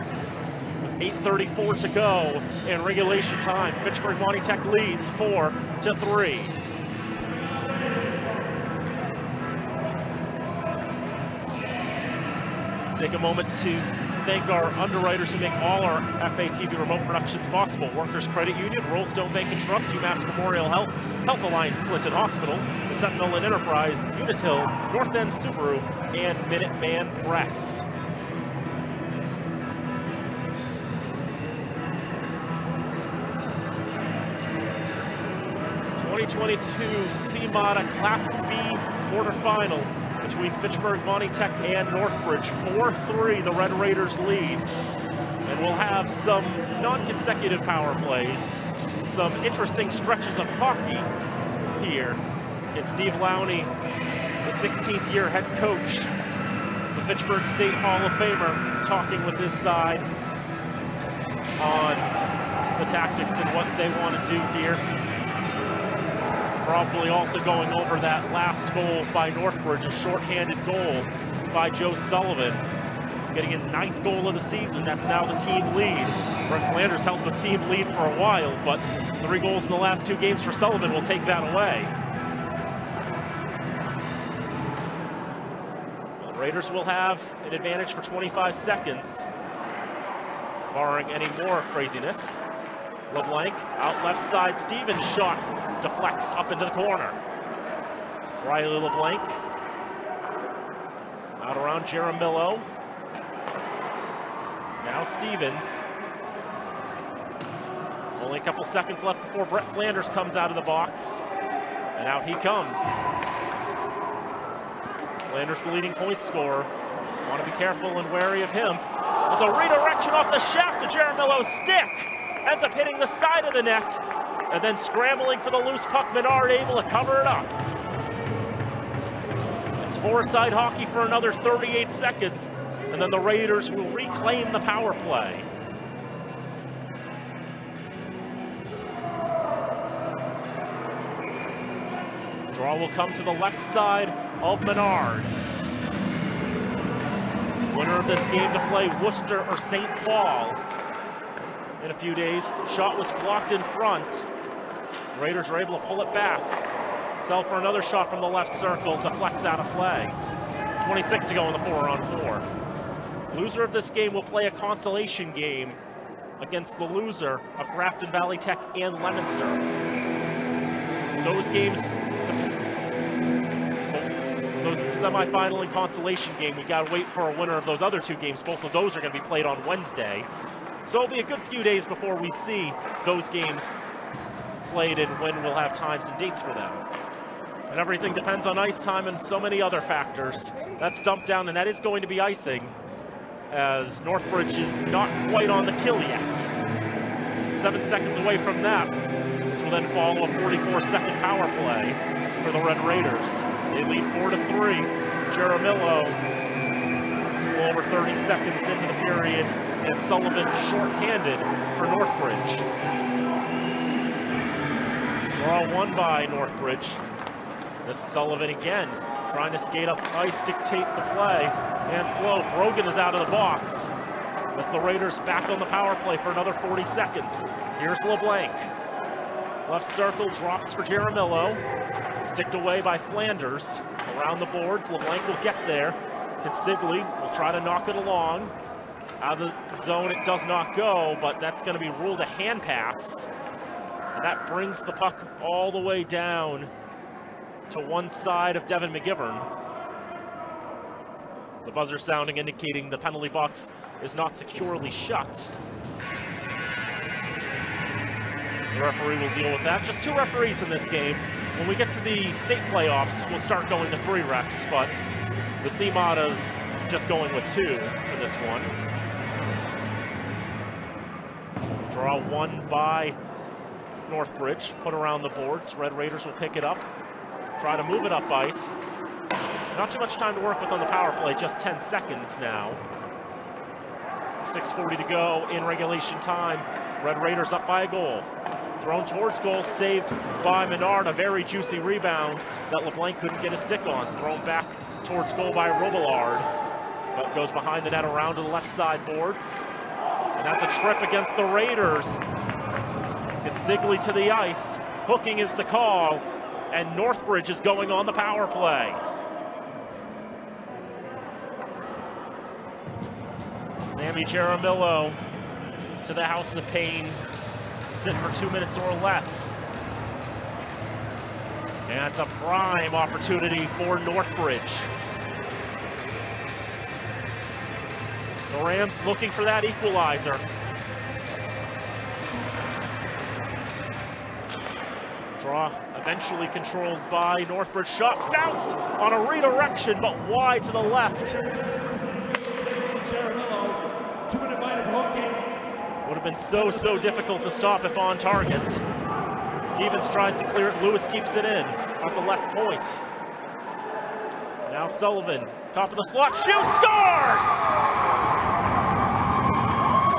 With 8:34 to go in regulation time, Fitchburg Monty Tech leads 4-3. Take a moment to thank our underwriters who make all our FATV remote productions possible. Workers Credit Union, Rollstone Bank and Trust, UMass Memorial Health, Health Alliance Clinton Hospital, the Sentinel and Enterprise, Unitil, North End Subaru, and Minuteman Press. 2022 CMATA Class B quarterfinal between Fitchburg, Monty Tech, and Northbridge. 4-3, the Red Raiders lead. And we'll have some non-consecutive power plays, some interesting stretches of hockey here. And Steve Lowney, the 16th year head coach, the Fitchburg State Hall of Famer, talking with his side on the tactics and what they want to do here. Probably also going over that last goal by Northbridge, a shorthanded goal by Joe Sullivan, getting his 9th goal of the season. That's now the team lead. Brett Flanders held the team lead for a while, but 3 goals in the last 2 games for Sullivan will take that away. The Raiders will have an advantage for 25 seconds, barring any more craziness. LeBlanc, out left side, Stevens' shot deflects up into the corner. Riley LeBlanc, out around Jaramillo. Now Stevens. Only a couple seconds left before Brett Flanders comes out of the box. And out he comes. Flanders, the leading point scorer. Want to be careful and wary of him. There's a redirection off the shaft of Jaramillo's stick. Ends up hitting the side of the net. And then scrambling for the loose puck, Menard able to cover it up. It's forward side hockey for another 38 seconds. And then the Raiders will reclaim the power play. Draw will come to the left side of Menard. Winner of this game to play Worcester or St. Paul in a few days. Shot was blocked in front. Raiders are able to pull it back. Sell for another shot from the left circle, deflects out of play. 26 to go in the 4-on-4. Loser of this game will play a consolation game against the loser of Grafton Valley Tech and Leominster. Those games, those semifinal and consolation game, we gotta wait for a winner of those other 2 games. Both of those are gonna be played on Wednesday. So it'll be a good few days before we see those games played and when we'll have times and dates for them. And everything depends on ice time and so many other factors. That's dumped down, and that is going to be icing, as Northbridge is not quite on the kill yet. 7 seconds away from that, which will then follow a 44-second power play for the Red Raiders. They lead 4-3. Jaramillo, a little over 30 seconds into the period, and Sullivan short-handed for Northbridge. Draw 1 by Northbridge. This is Sullivan again, trying to skate up ice, dictate the play, and flow. Brogan is out of the box. As the Raiders back on the power play for another 40 seconds. Here's LeBlanc. Left circle, drops for Jaramillo. Sticked away by Flanders. Around the boards, LeBlanc will get there. Consigli will try to knock it along. Out of the zone, it does not go, but that's going to be ruled a hand pass. And that brings the puck all the way down to one side of Devin McGivern. The buzzer sounding, indicating the penalty box is not securely shut. The referee will deal with that. Just 2 referees in this game. When we get to the state playoffs, we'll start going to 3 refs, but the CMATA's just going with 2 for this one. Draw 1 by Northbridge, put around the boards. Red Raiders will pick it up, try to move it up ice. Not too much time to work with on the power play, just 10 seconds now. 6:40 to go in regulation time. Red Raiders up by a goal. Thrown towards goal, saved by Menard. A very juicy rebound that LeBlanc couldn't get a stick on. Thrown back towards goal by Robillard, but goes behind the net around to the left side boards. And that's a trip against the Raiders. Consigli to the ice. Hooking is the call, and Northbridge is going on the power play. Sammy Jaramillo to the House of Pain to sit for 2 minutes or less. And it's a prime opportunity for Northbridge. The Rams looking for that equalizer. Draw Eventually controlled by Northbridge. Shot bounced on a redirection, but wide to the left. Jaramillo, 2-minute minor for hooking. Would have been so difficult to stop if on target. Stevens tries to clear it. Lewis keeps it in at the left point. Now Sullivan, top of the slot, shoots, scores!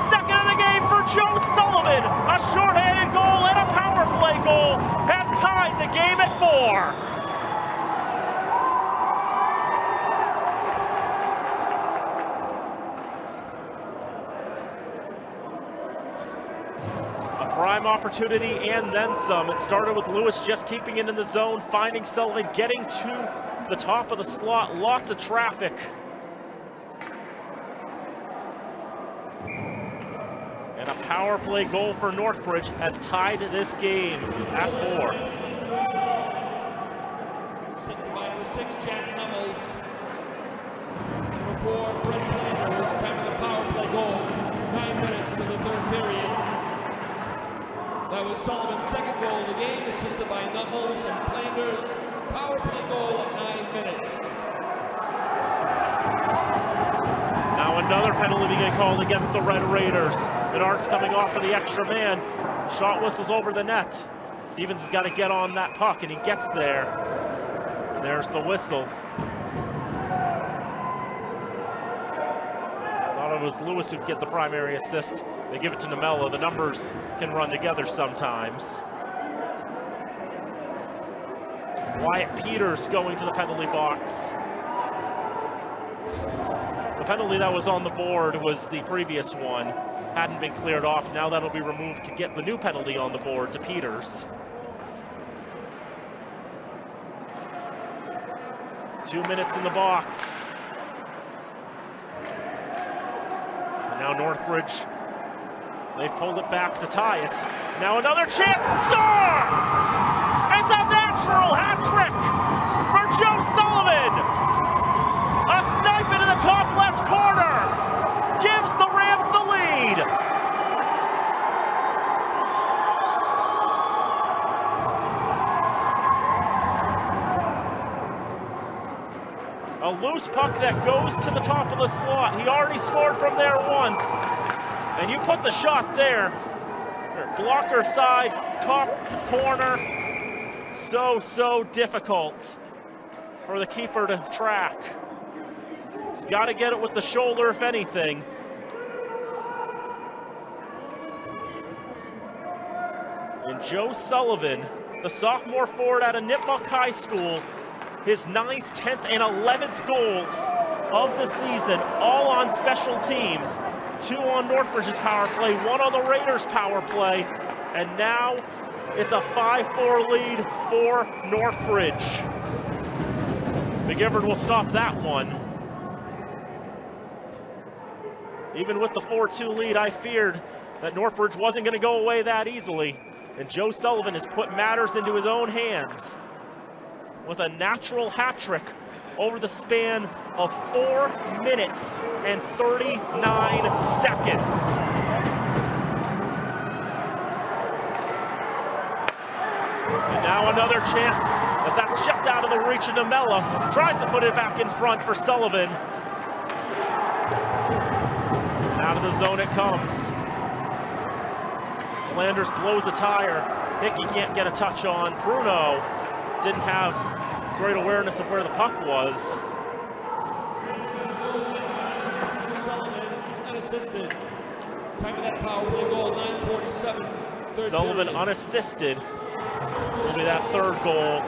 Second of the game for Joe Sullivan. A shorthanded goal and a power play goal has tied the game at 4. Prime opportunity and then some. It started with Lewis just keeping it in the zone, finding Sullivan, getting to the top of the slot. Lots of traffic. And a power play goal for Northbridge has tied this game at 4. Assisted by number 6, Jack Nummels. Number 4, Brett Flanders, time of the power play goal. 9 minutes in the third period. That was Sullivan's second goal of the game, assisted by Nummels and Flanders. Power play goal at 9 minutes. Now another penalty being called against the Red Raiders. Menard's coming off for the extra man. Shot whistles over the net. Stevens has got to get on that puck, and he gets there. There's the whistle. Thought it was Lewis who'd get the primary assist. They give it to Namella. The numbers can run together sometimes. Wyatt Peters going to the penalty box. The penalty that was on the board was the previous one. Hadn't been cleared off. Now that'll be removed to get the new penalty on the board to Peters. 2 minutes in the box. And now Northbridge, they've pulled it back to tie it. Now another chance, score! It's a natural hat trick for Joe Sullivan. A snipe into the top left corner gives the Rams the lead. A loose puck that goes to the top of the slot. He already scored from there once. And you put the shot there. Blocker side, top corner. So difficult for the keeper to track. He's got to get it with the shoulder, if anything. And Joe Sullivan, the sophomore forward out of Nipmuc High School, his 9th, 10th, and 11th goals of the season, all on special teams. 2 on Northbridge's power play, 1 on the Raiders' power play, and now it's a 5-4 lead for Northbridge. McGivern will stop that one. Even with the 4-2 lead, I feared that Northbridge wasn't going to go away that easily. And Joe Sullivan has put matters into his own hands with a natural hat trick over the span of 4 minutes and 39 seconds. And now another chance, as that's just out of the reach of Namella. Tries to put it back in front for Sullivan. Out of the zone it comes. Flanders blows a tire. Hickey can't get a touch on. Bruno didn't have great awareness of where the puck was. Sullivan unassisted. Time of that power play goal, 9:47. Sullivan unassisted will be that third goal.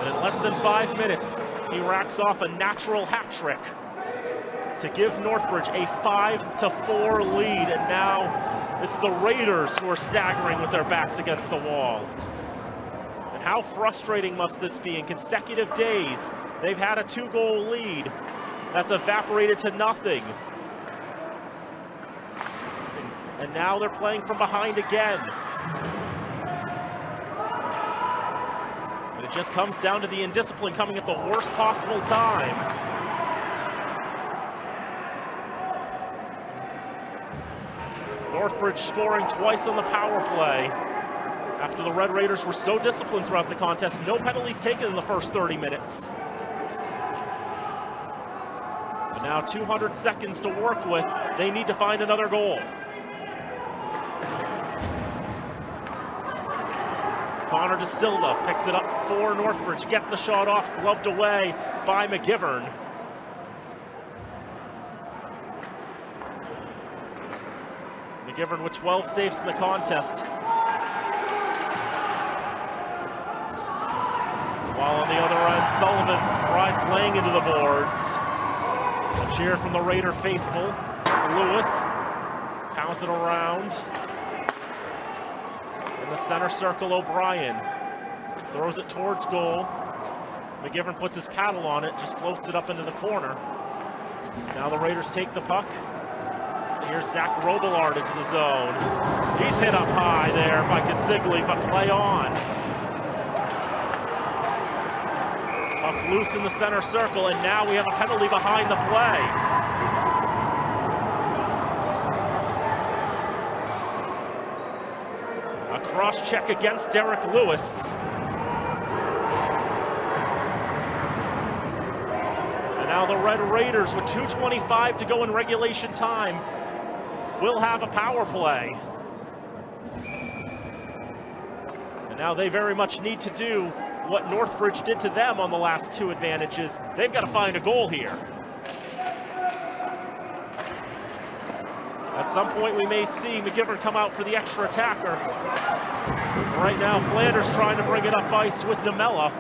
And in less than 5 minutes, he racks off a natural hat trick to give Northbridge a 5-4 lead. And now it's the Raiders who are staggering with their backs against the wall. And how frustrating must this be? In consecutive days, they've had a 2-goal lead that's evaporated to nothing. And now they're playing from behind again. And it just comes down to the indiscipline coming at the worst possible time. Northbridge scoring twice on the power play. After the Red Raiders were so disciplined throughout the contest, no penalties taken in the first 30 minutes. But now 200 seconds to work with. They need to find another goal. Connor De Silva picks it up for Northbridge, gets the shot off, gloved away by McGivern. McGivern with 12 saves in the contest. While on the other end, Sullivan rides Lang into the boards. A cheer from the Raider faithful. It's Lewis. Pounds it around. In the center circle, O'Brien throws it towards goal. McGivern puts his paddle on it, just floats it up into the corner. Now the Raiders take the puck. Here's Zach Robillard into the zone. He's hit up high there by Consigli, but play on. Puck loose in the center circle, and now we have a penalty behind the play. A cross check against Derek Lewis. And now the Red Raiders, with 2:25 to go in regulation time, will have a power play. And now they very much need to do what Northbridge did to them on the last two advantages. They've got to find a goal here. At some point we may see McGivern come out for the extra attacker. Right now Flanders trying to bring it up ice with Namella.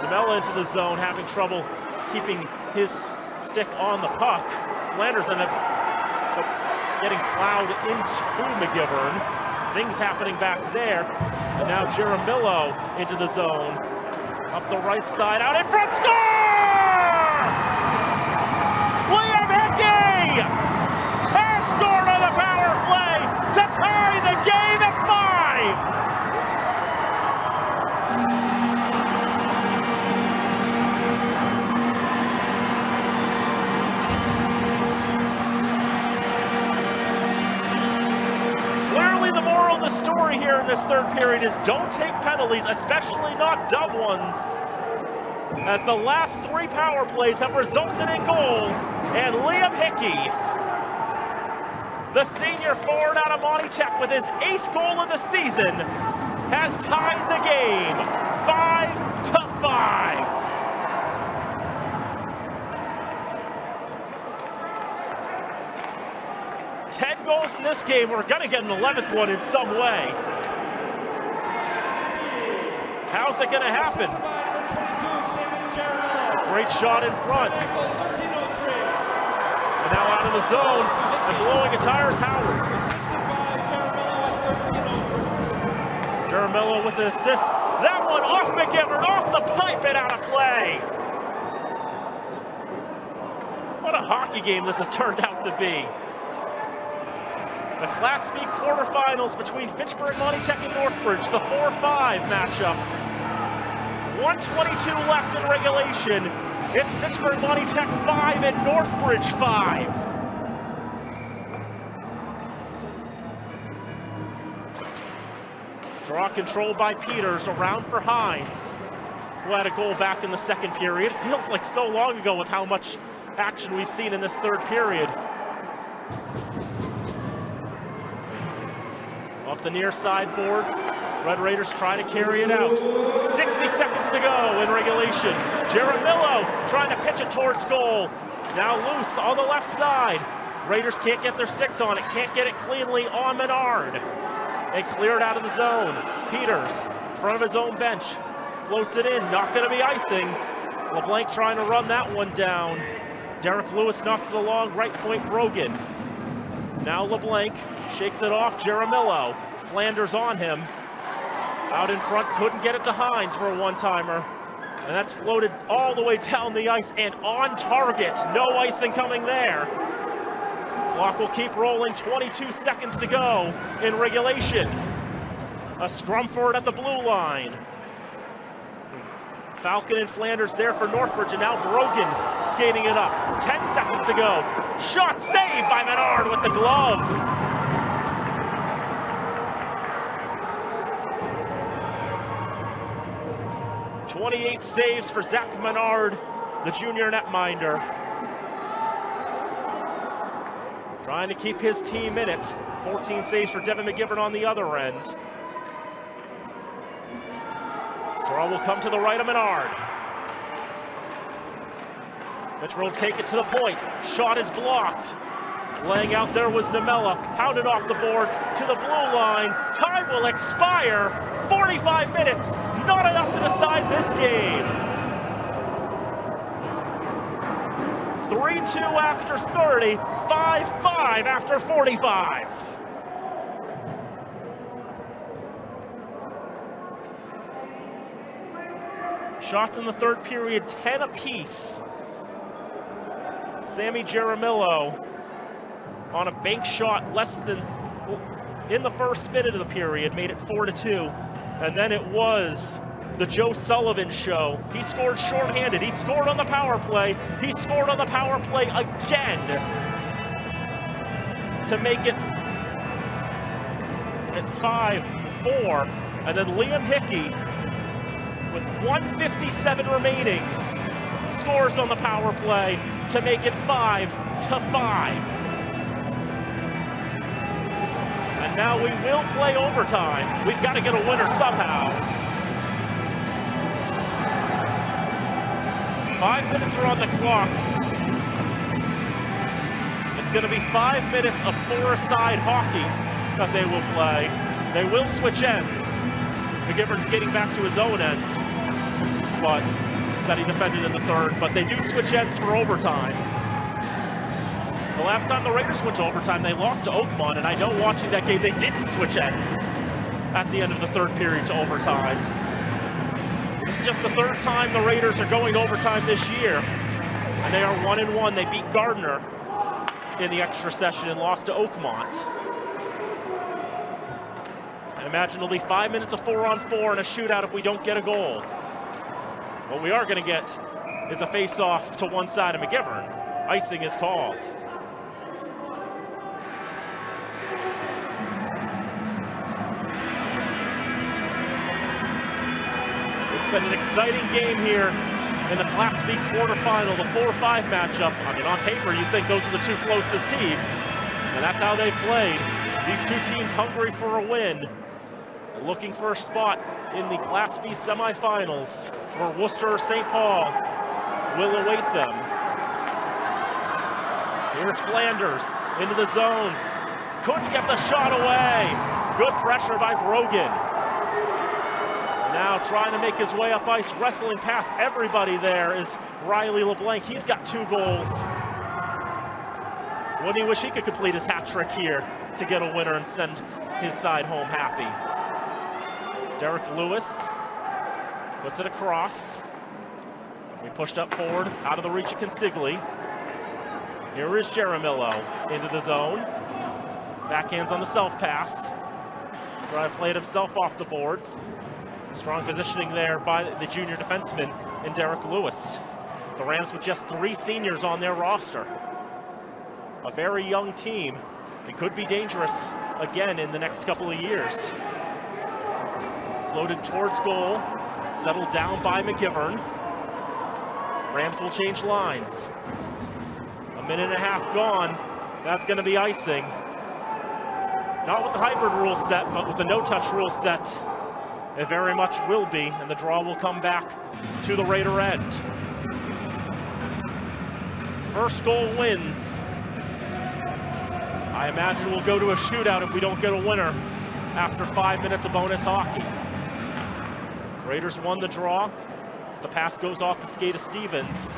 Namella into the zone, having trouble keeping his stick on the puck. Flanders ended up getting plowed into McGivern. Things happening back there. And now Jaramillo into the zone. Up the right side, out in front, score! Liam Hickey has scored on the power play to tie the game at 5! The story here in this third period is don't take penalties, especially not dumb ones, as the last 3 power plays have resulted in goals, and Liam Hickey, the senior forward out of Monty Tech with his 8th goal of the season, has tied the game 5-5. Goals in this game. We're going to get an 11th one in some way. How's it going to happen? A great shot in front. And now out of the zone and blowing a tires, Howard. Jaramillo with the assist. That one off McGivern, off the pipe and out of play. What a hockey game this has turned out to be. The Class B quarterfinals between Fitchburg, Monty Tech, and Northbridge, the 4-5 matchup. 1:22 left in regulation. It's Fitchburg, Monty Tech 5 and Northbridge 5. Draw controlled by Peters, around for Hines, who had a goal back in the second period. Feels like so long ago with how much action we've seen in this third period. Off the near side boards, Red Raiders try to carry it out. 60 seconds to go in regulation. Jaramillo trying to pitch it towards goal. Now loose on the left side. Raiders can't get their sticks on it, can't get it cleanly on Menard. They clear it out of the zone. Peters, in front of his own bench, floats it in, not going to be icing. LeBlanc trying to run that one down. Derek Lewis knocks it along, right point Brogan. Now LeBlanc shakes it off, Jaramillo. Flanders on him. Out in front, couldn't get it to Hines for a one-timer. And that's floated all the way down the ice and on target. No icing coming there. Clock will keep rolling, 22 seconds to go in regulation. A scrum for it at the blue line. Falcon and Flanders there for Northbridge, and now Brogan skating it up. 10 seconds to go. Shot saved by Menard with the glove. 28 saves for Zach Menard, the junior netminder. Trying to keep his team in it. 14 saves for Devin McGivern on the other end. Draw will come to the right of Menard. Fitchburg will take it to the point. Shot is blocked. Laying out there was Namella. Pounded off the boards to the blue line. Time will expire. 45 minutes. Not enough to decide this game. 3-2 after 30. 5-5 after 45. Shots in the third period, 10 apiece. Sammy Jaramillo on a bank shot less than in the first minute of the period, made it 4-2. And then it was the Joe Sullivan show. He scored shorthanded. He scored on the power play. He scored on the power play again to make it at 5-4. And then Liam Hickey, with 1:57 remaining, scores on the power play to make it 5-5. And now we will play overtime. We've got to get a winner somehow. 5 minutes are on the clock. It's going to be 5 minutes of four-a-side hockey that they will play. They will switch ends. McGivern's getting back to his own end, but that he defended in the third, but they do switch ends for overtime. The last time the Raiders went to overtime, they lost to Oakmont, and I know watching that game, they didn't switch ends at the end of the third period to overtime. This is just the third time the Raiders are going to overtime this year, and they are 1-1. They beat Gardner in the extra session and lost to Oakmont. I imagine it'll be 5 minutes of 4-on-4 and a shootout if we don't get a goal. What we are going to get is a face-off to one side of McGivern. Icing is called. It's been an exciting game here in the Class B quarterfinal, the 4-5 matchup. I mean, on paper, you'd think those are the two closest teams, and that's how they've played. These two teams hungry for a win, looking for a spot in the Class B semifinals, where Worcester or St. Paul will await them. Here's Flanders into the zone. Couldn't get the shot away. Good pressure by Brogan. Now trying to make his way up ice, wrestling past everybody there is Riley LeBlanc. He's got 2 goals. Wouldn't he wish he could complete his hat trick here to get a winner and send his side home happy? Derek Lewis puts it across. We pushed up forward, out of the reach of Consigli. Here is Jaramillo into the zone. Backhands on the self-pass. Trying to play it himself off the boards. Strong positioning there by the junior defenseman in Derek Lewis. The Rams with just 3 seniors on their roster. A very young team. It could be dangerous again in the next couple of years. Floated towards goal, settled down by McGivern. Rams will change lines. A minute and a half gone. That's going to be icing. Not with the hybrid rule set, but with the no-touch rule set, it very much will be, and the draw will come back to the Raider end. First goal wins. I imagine we'll go to a shootout if we don't get a winner after 5 minutes of bonus hockey. Raiders won the draw as the pass goes off the skate of Stevens.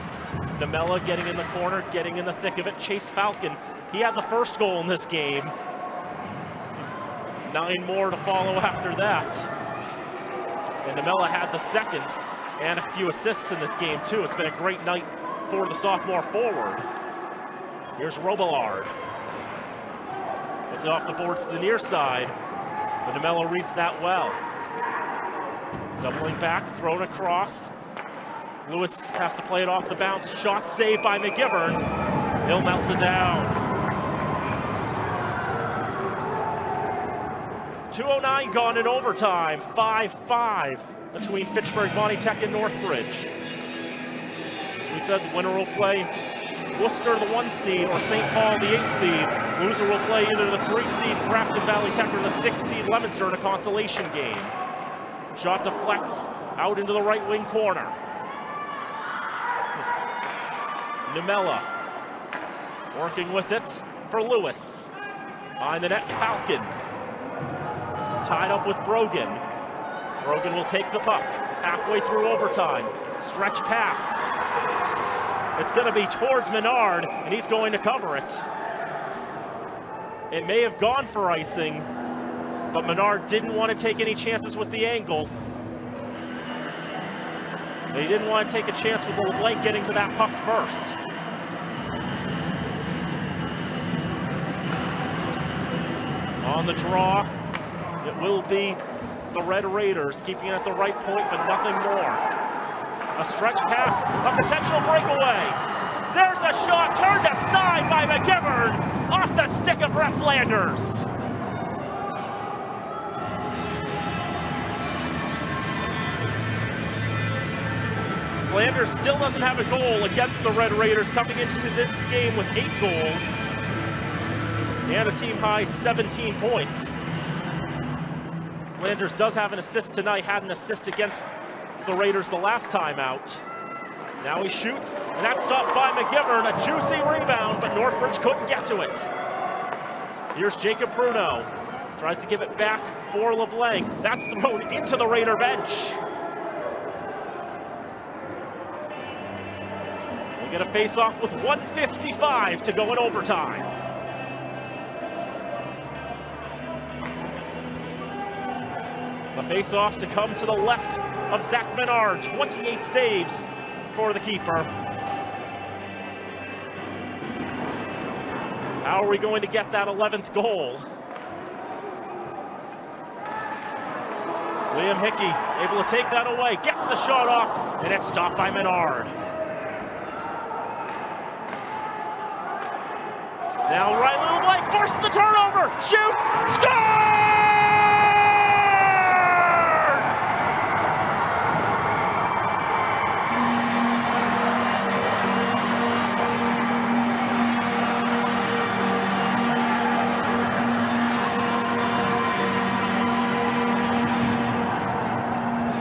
Namella getting in the corner, getting in the thick of it. Chase Falcon, he had the first goal in this game. 9 more to follow after that. And Namella had the second and a few assists in this game too. It's been a great night for the sophomore forward. Here's Robillard. Puts it off the boards to the near side, but Namella reads that well. Doubling back, thrown across. Lewis has to play it off the bounce. Shot saved by McGivern. He'll melt it down. 2:09 gone in overtime. 5-5 between Fitchburg, Monty Tech, and Northbridge. As we said, the winner will play Worcester, the 1 seed, or St. Paul, the 8 seed. Loser will play either the 3 seed Grafton Valley Tech or the 6 seed Leominster in a consolation game. Shot deflects out into the right wing corner. Nimella working with it for Lewis. Behind the net, Falcon. Tied up with Brogan. Brogan will take the puck halfway through overtime. Stretch pass. It's going to be towards Menard, and he's going to cover it. It may have gone for icing, but Menard didn't want to take any chances with the angle. They didn't want to take a chance with LeBlanc getting to that puck first. On the draw, it will be the Red Raiders, keeping it at the right point, but nothing more. A stretch pass, a potential breakaway. There's the shot, turned aside by McGivern, off the stick of Brett Flanders. Flanders still doesn't have a goal against the Red Raiders, coming into this game with 8 goals and a team-high 17 points. Flanders does have an assist tonight, had an assist against the Raiders the last time out. Now he shoots, and that's stopped by McGivern. A juicy rebound, but Northbridge couldn't get to it. Here's Jacob Bruno. Tries to give it back for LeBlanc. That's thrown into the Raider bench. We'll get a face-off with 1:55 to go in overtime. The face-off to come to the left of Zach Menard. 28 saves for the keeper. How are we going to get that 11th goal? Liam Hickey able to take that away, gets the shot off, and it's stopped by Menard. Now Riley LeBlanc forces the turnover, shoots, scores!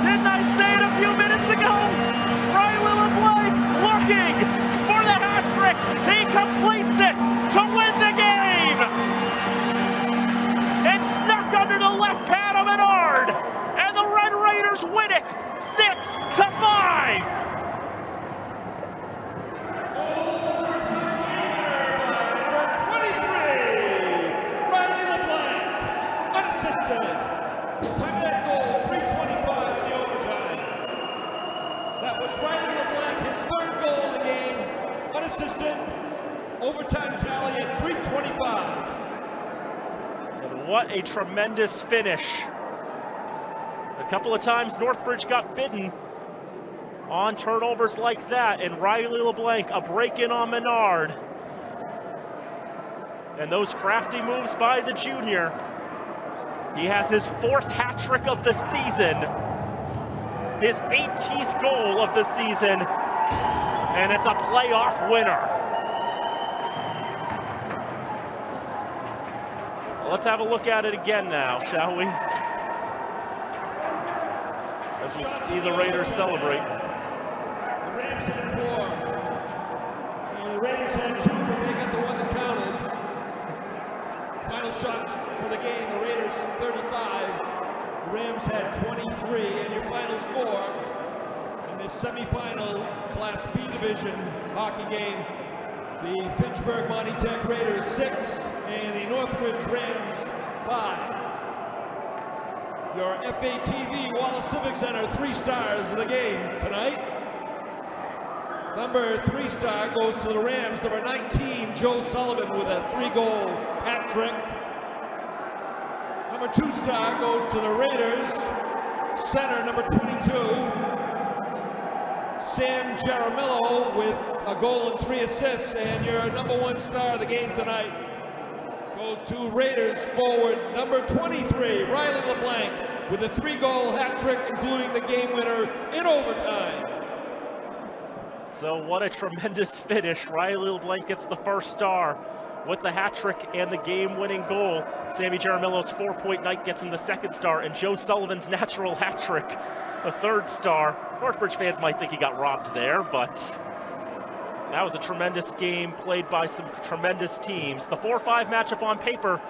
Didn't I say it a few minutes ago? Riley LeBlanc looking for the hat trick. He completes it to win the game. It snuck under the left pad of Menard, and the Red Raiders win it 6-5. Overtime winner by number 23, Riley LeBlanc, unassisted. Time of that goal, 3:25 in the overtime. That was Riley LeBlanc, his 3rd goal of the game, unassisted. Overtime tally at 3:25. And what a tremendous finish. A couple of times Northbridge got bitten on turnovers like that, and Riley LeBlanc, a break-in on Menard. And those crafty moves by the junior. He has his 4th hat trick of the season, his 18th goal of the season, and it's a playoff winner. Let's have a look at it again now, shall we? As we see the Raiders celebrate. The Rams had 4. And the Raiders had 2, but they got the one that counted. Final shots for the game, the Raiders 35. The Rams had 23, and your final score in this semifinal Class B Division hockey game, the Fitchburg Monty Tech Raiders 6 and the Northbridge Rams 5. Your FATV Wallace Civic Center 3 stars of the game tonight. Number 3 star goes to the Rams, number 19, Joe Sullivan with a 3-goal hat trick. Number 2 star goes to the Raiders, center number 22, Sam Jaramillo with a goal and 3 assists, and your number 1 star of the game tonight goes to Raiders forward number 23, Riley LeBlanc, with a 3-goal hat trick, including the game winner in overtime. So what a tremendous finish. Riley LeBlanc gets the first star with the hat trick and the game-winning goal. Sammy Jaramillo's 4-point night gets him the second star, and Joe Sullivan's natural hat trick, the third star. Northbridge fans might think he got robbed there, but that was a tremendous game played by some tremendous teams. The 4-5 matchup on paper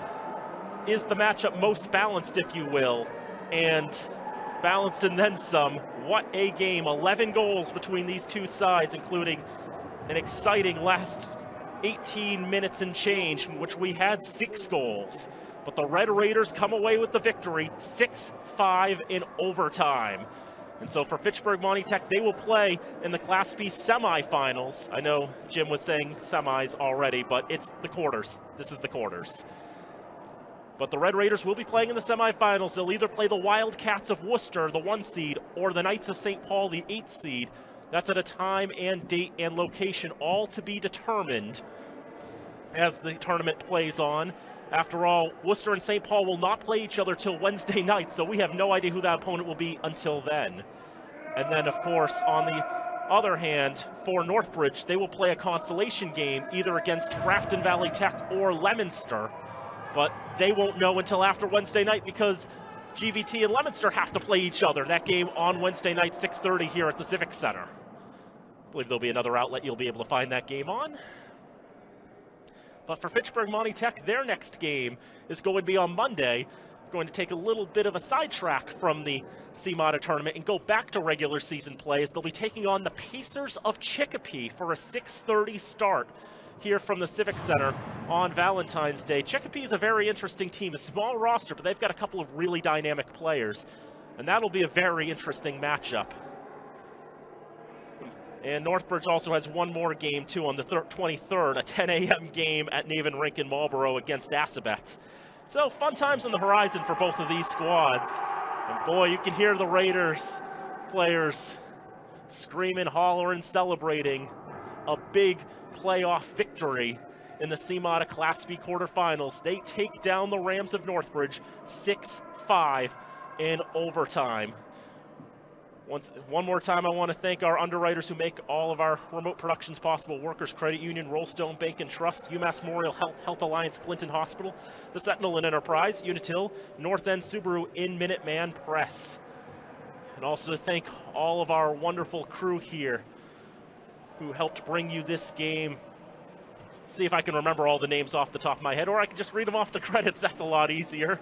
is the matchup most balanced, if you will, and balanced and then some. What a game. 11 goals between these two sides, including an exciting last 18 minutes and change, in which we had 6 goals. But the Red Raiders come away with the victory, 6-5 in overtime. And so for Fitchburg Monty Tech, they will play in the Class B semifinals. I know Jim was saying semis already, but it's the quarters. This is the quarters. But the Red Raiders will be playing in the semifinals. They'll either play the Wildcats of Worcester, the 1 seed, or the Knights of St. Paul, the 8th seed. That's at a time and date and location, all to be determined as the tournament plays on. After all, Worcester and St. Paul will not play each other till Wednesday night, so we have no idea who that opponent will be until then. And then, of course, on the other hand, for Northbridge, they will play a consolation game either against Grafton Valley Tech or Leominster, but they won't know until after Wednesday night because GVT and Leominster have to play each other. That game on Wednesday night, 6:30 here at the Civic Center. I believe there'll be another outlet you'll be able to find that game on. But for Fitchburg Monty Tech, their next game is going to be on Monday. Going to take a little bit of a sidetrack from the CMODA tournament and go back to regular season play as they'll be taking on the Pacers of Chicopee for a 6:30 start here from the Civic Center on Valentine's Day. Chicopee is a very interesting team, a small roster, but they've got a couple of really dynamic players, and that'll be a very interesting matchup. And Northbridge also has one more game, too, on the 23rd, a 10 a.m. game at Naven Rink in Marlborough against Assabet. So fun times on the horizon for both of these squads. And boy, you can hear the Raiders players screaming, hollering, celebrating a big playoff victory in the CMODA Class B quarterfinals. They take down the Rams of Northbridge 6-5 in overtime. One more time, I want to thank our underwriters who make all of our remote productions possible. Workers Credit Union, Rollstone Bank and Trust, UMass Memorial Health, Health Alliance, Clinton Hospital, the Sentinel and Enterprise, Unitil, North End Subaru, in Minuteman Press. And also to thank all of our wonderful crew here who helped bring you this game. See if I can remember all the names off the top of my head, or I can just read them off the credits. That's a lot easier.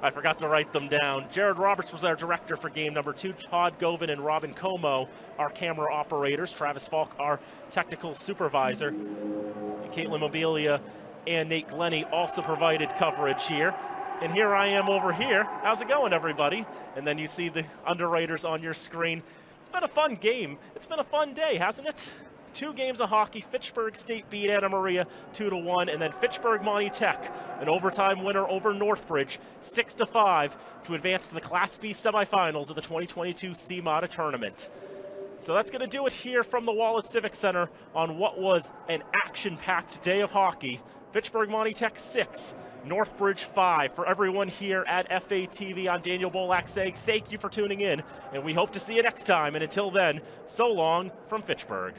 I forgot to write them down. Jared Roberts was our director for game number 2. Todd Govin and Robin Como, our camera operators. Travis Falk, our technical supervisor. And Caitlin Mobilia and Nate Glennie also provided coverage here. And here I am over here. How's it going, everybody? And then you see the underwriters on your screen. It's been a fun game. It's been a fun day, hasn't it? 2 games of hockey. Fitchburg State beat Anna Maria 2-1, and then Fitchburg Monty Tech, an overtime winner over Northbridge, 6-5 to advance to the Class B semifinals of the 2022 CMODA tournament. So that's going to do it here from the Wallace Civic Center on what was an action-packed day of hockey. Fitchburg Monty Tech 6, Northbridge 5. For everyone here at FATV, I'm Daniel Bolak saying thank you for tuning in, and we hope to see you next time. And until then, so long from Fitchburg.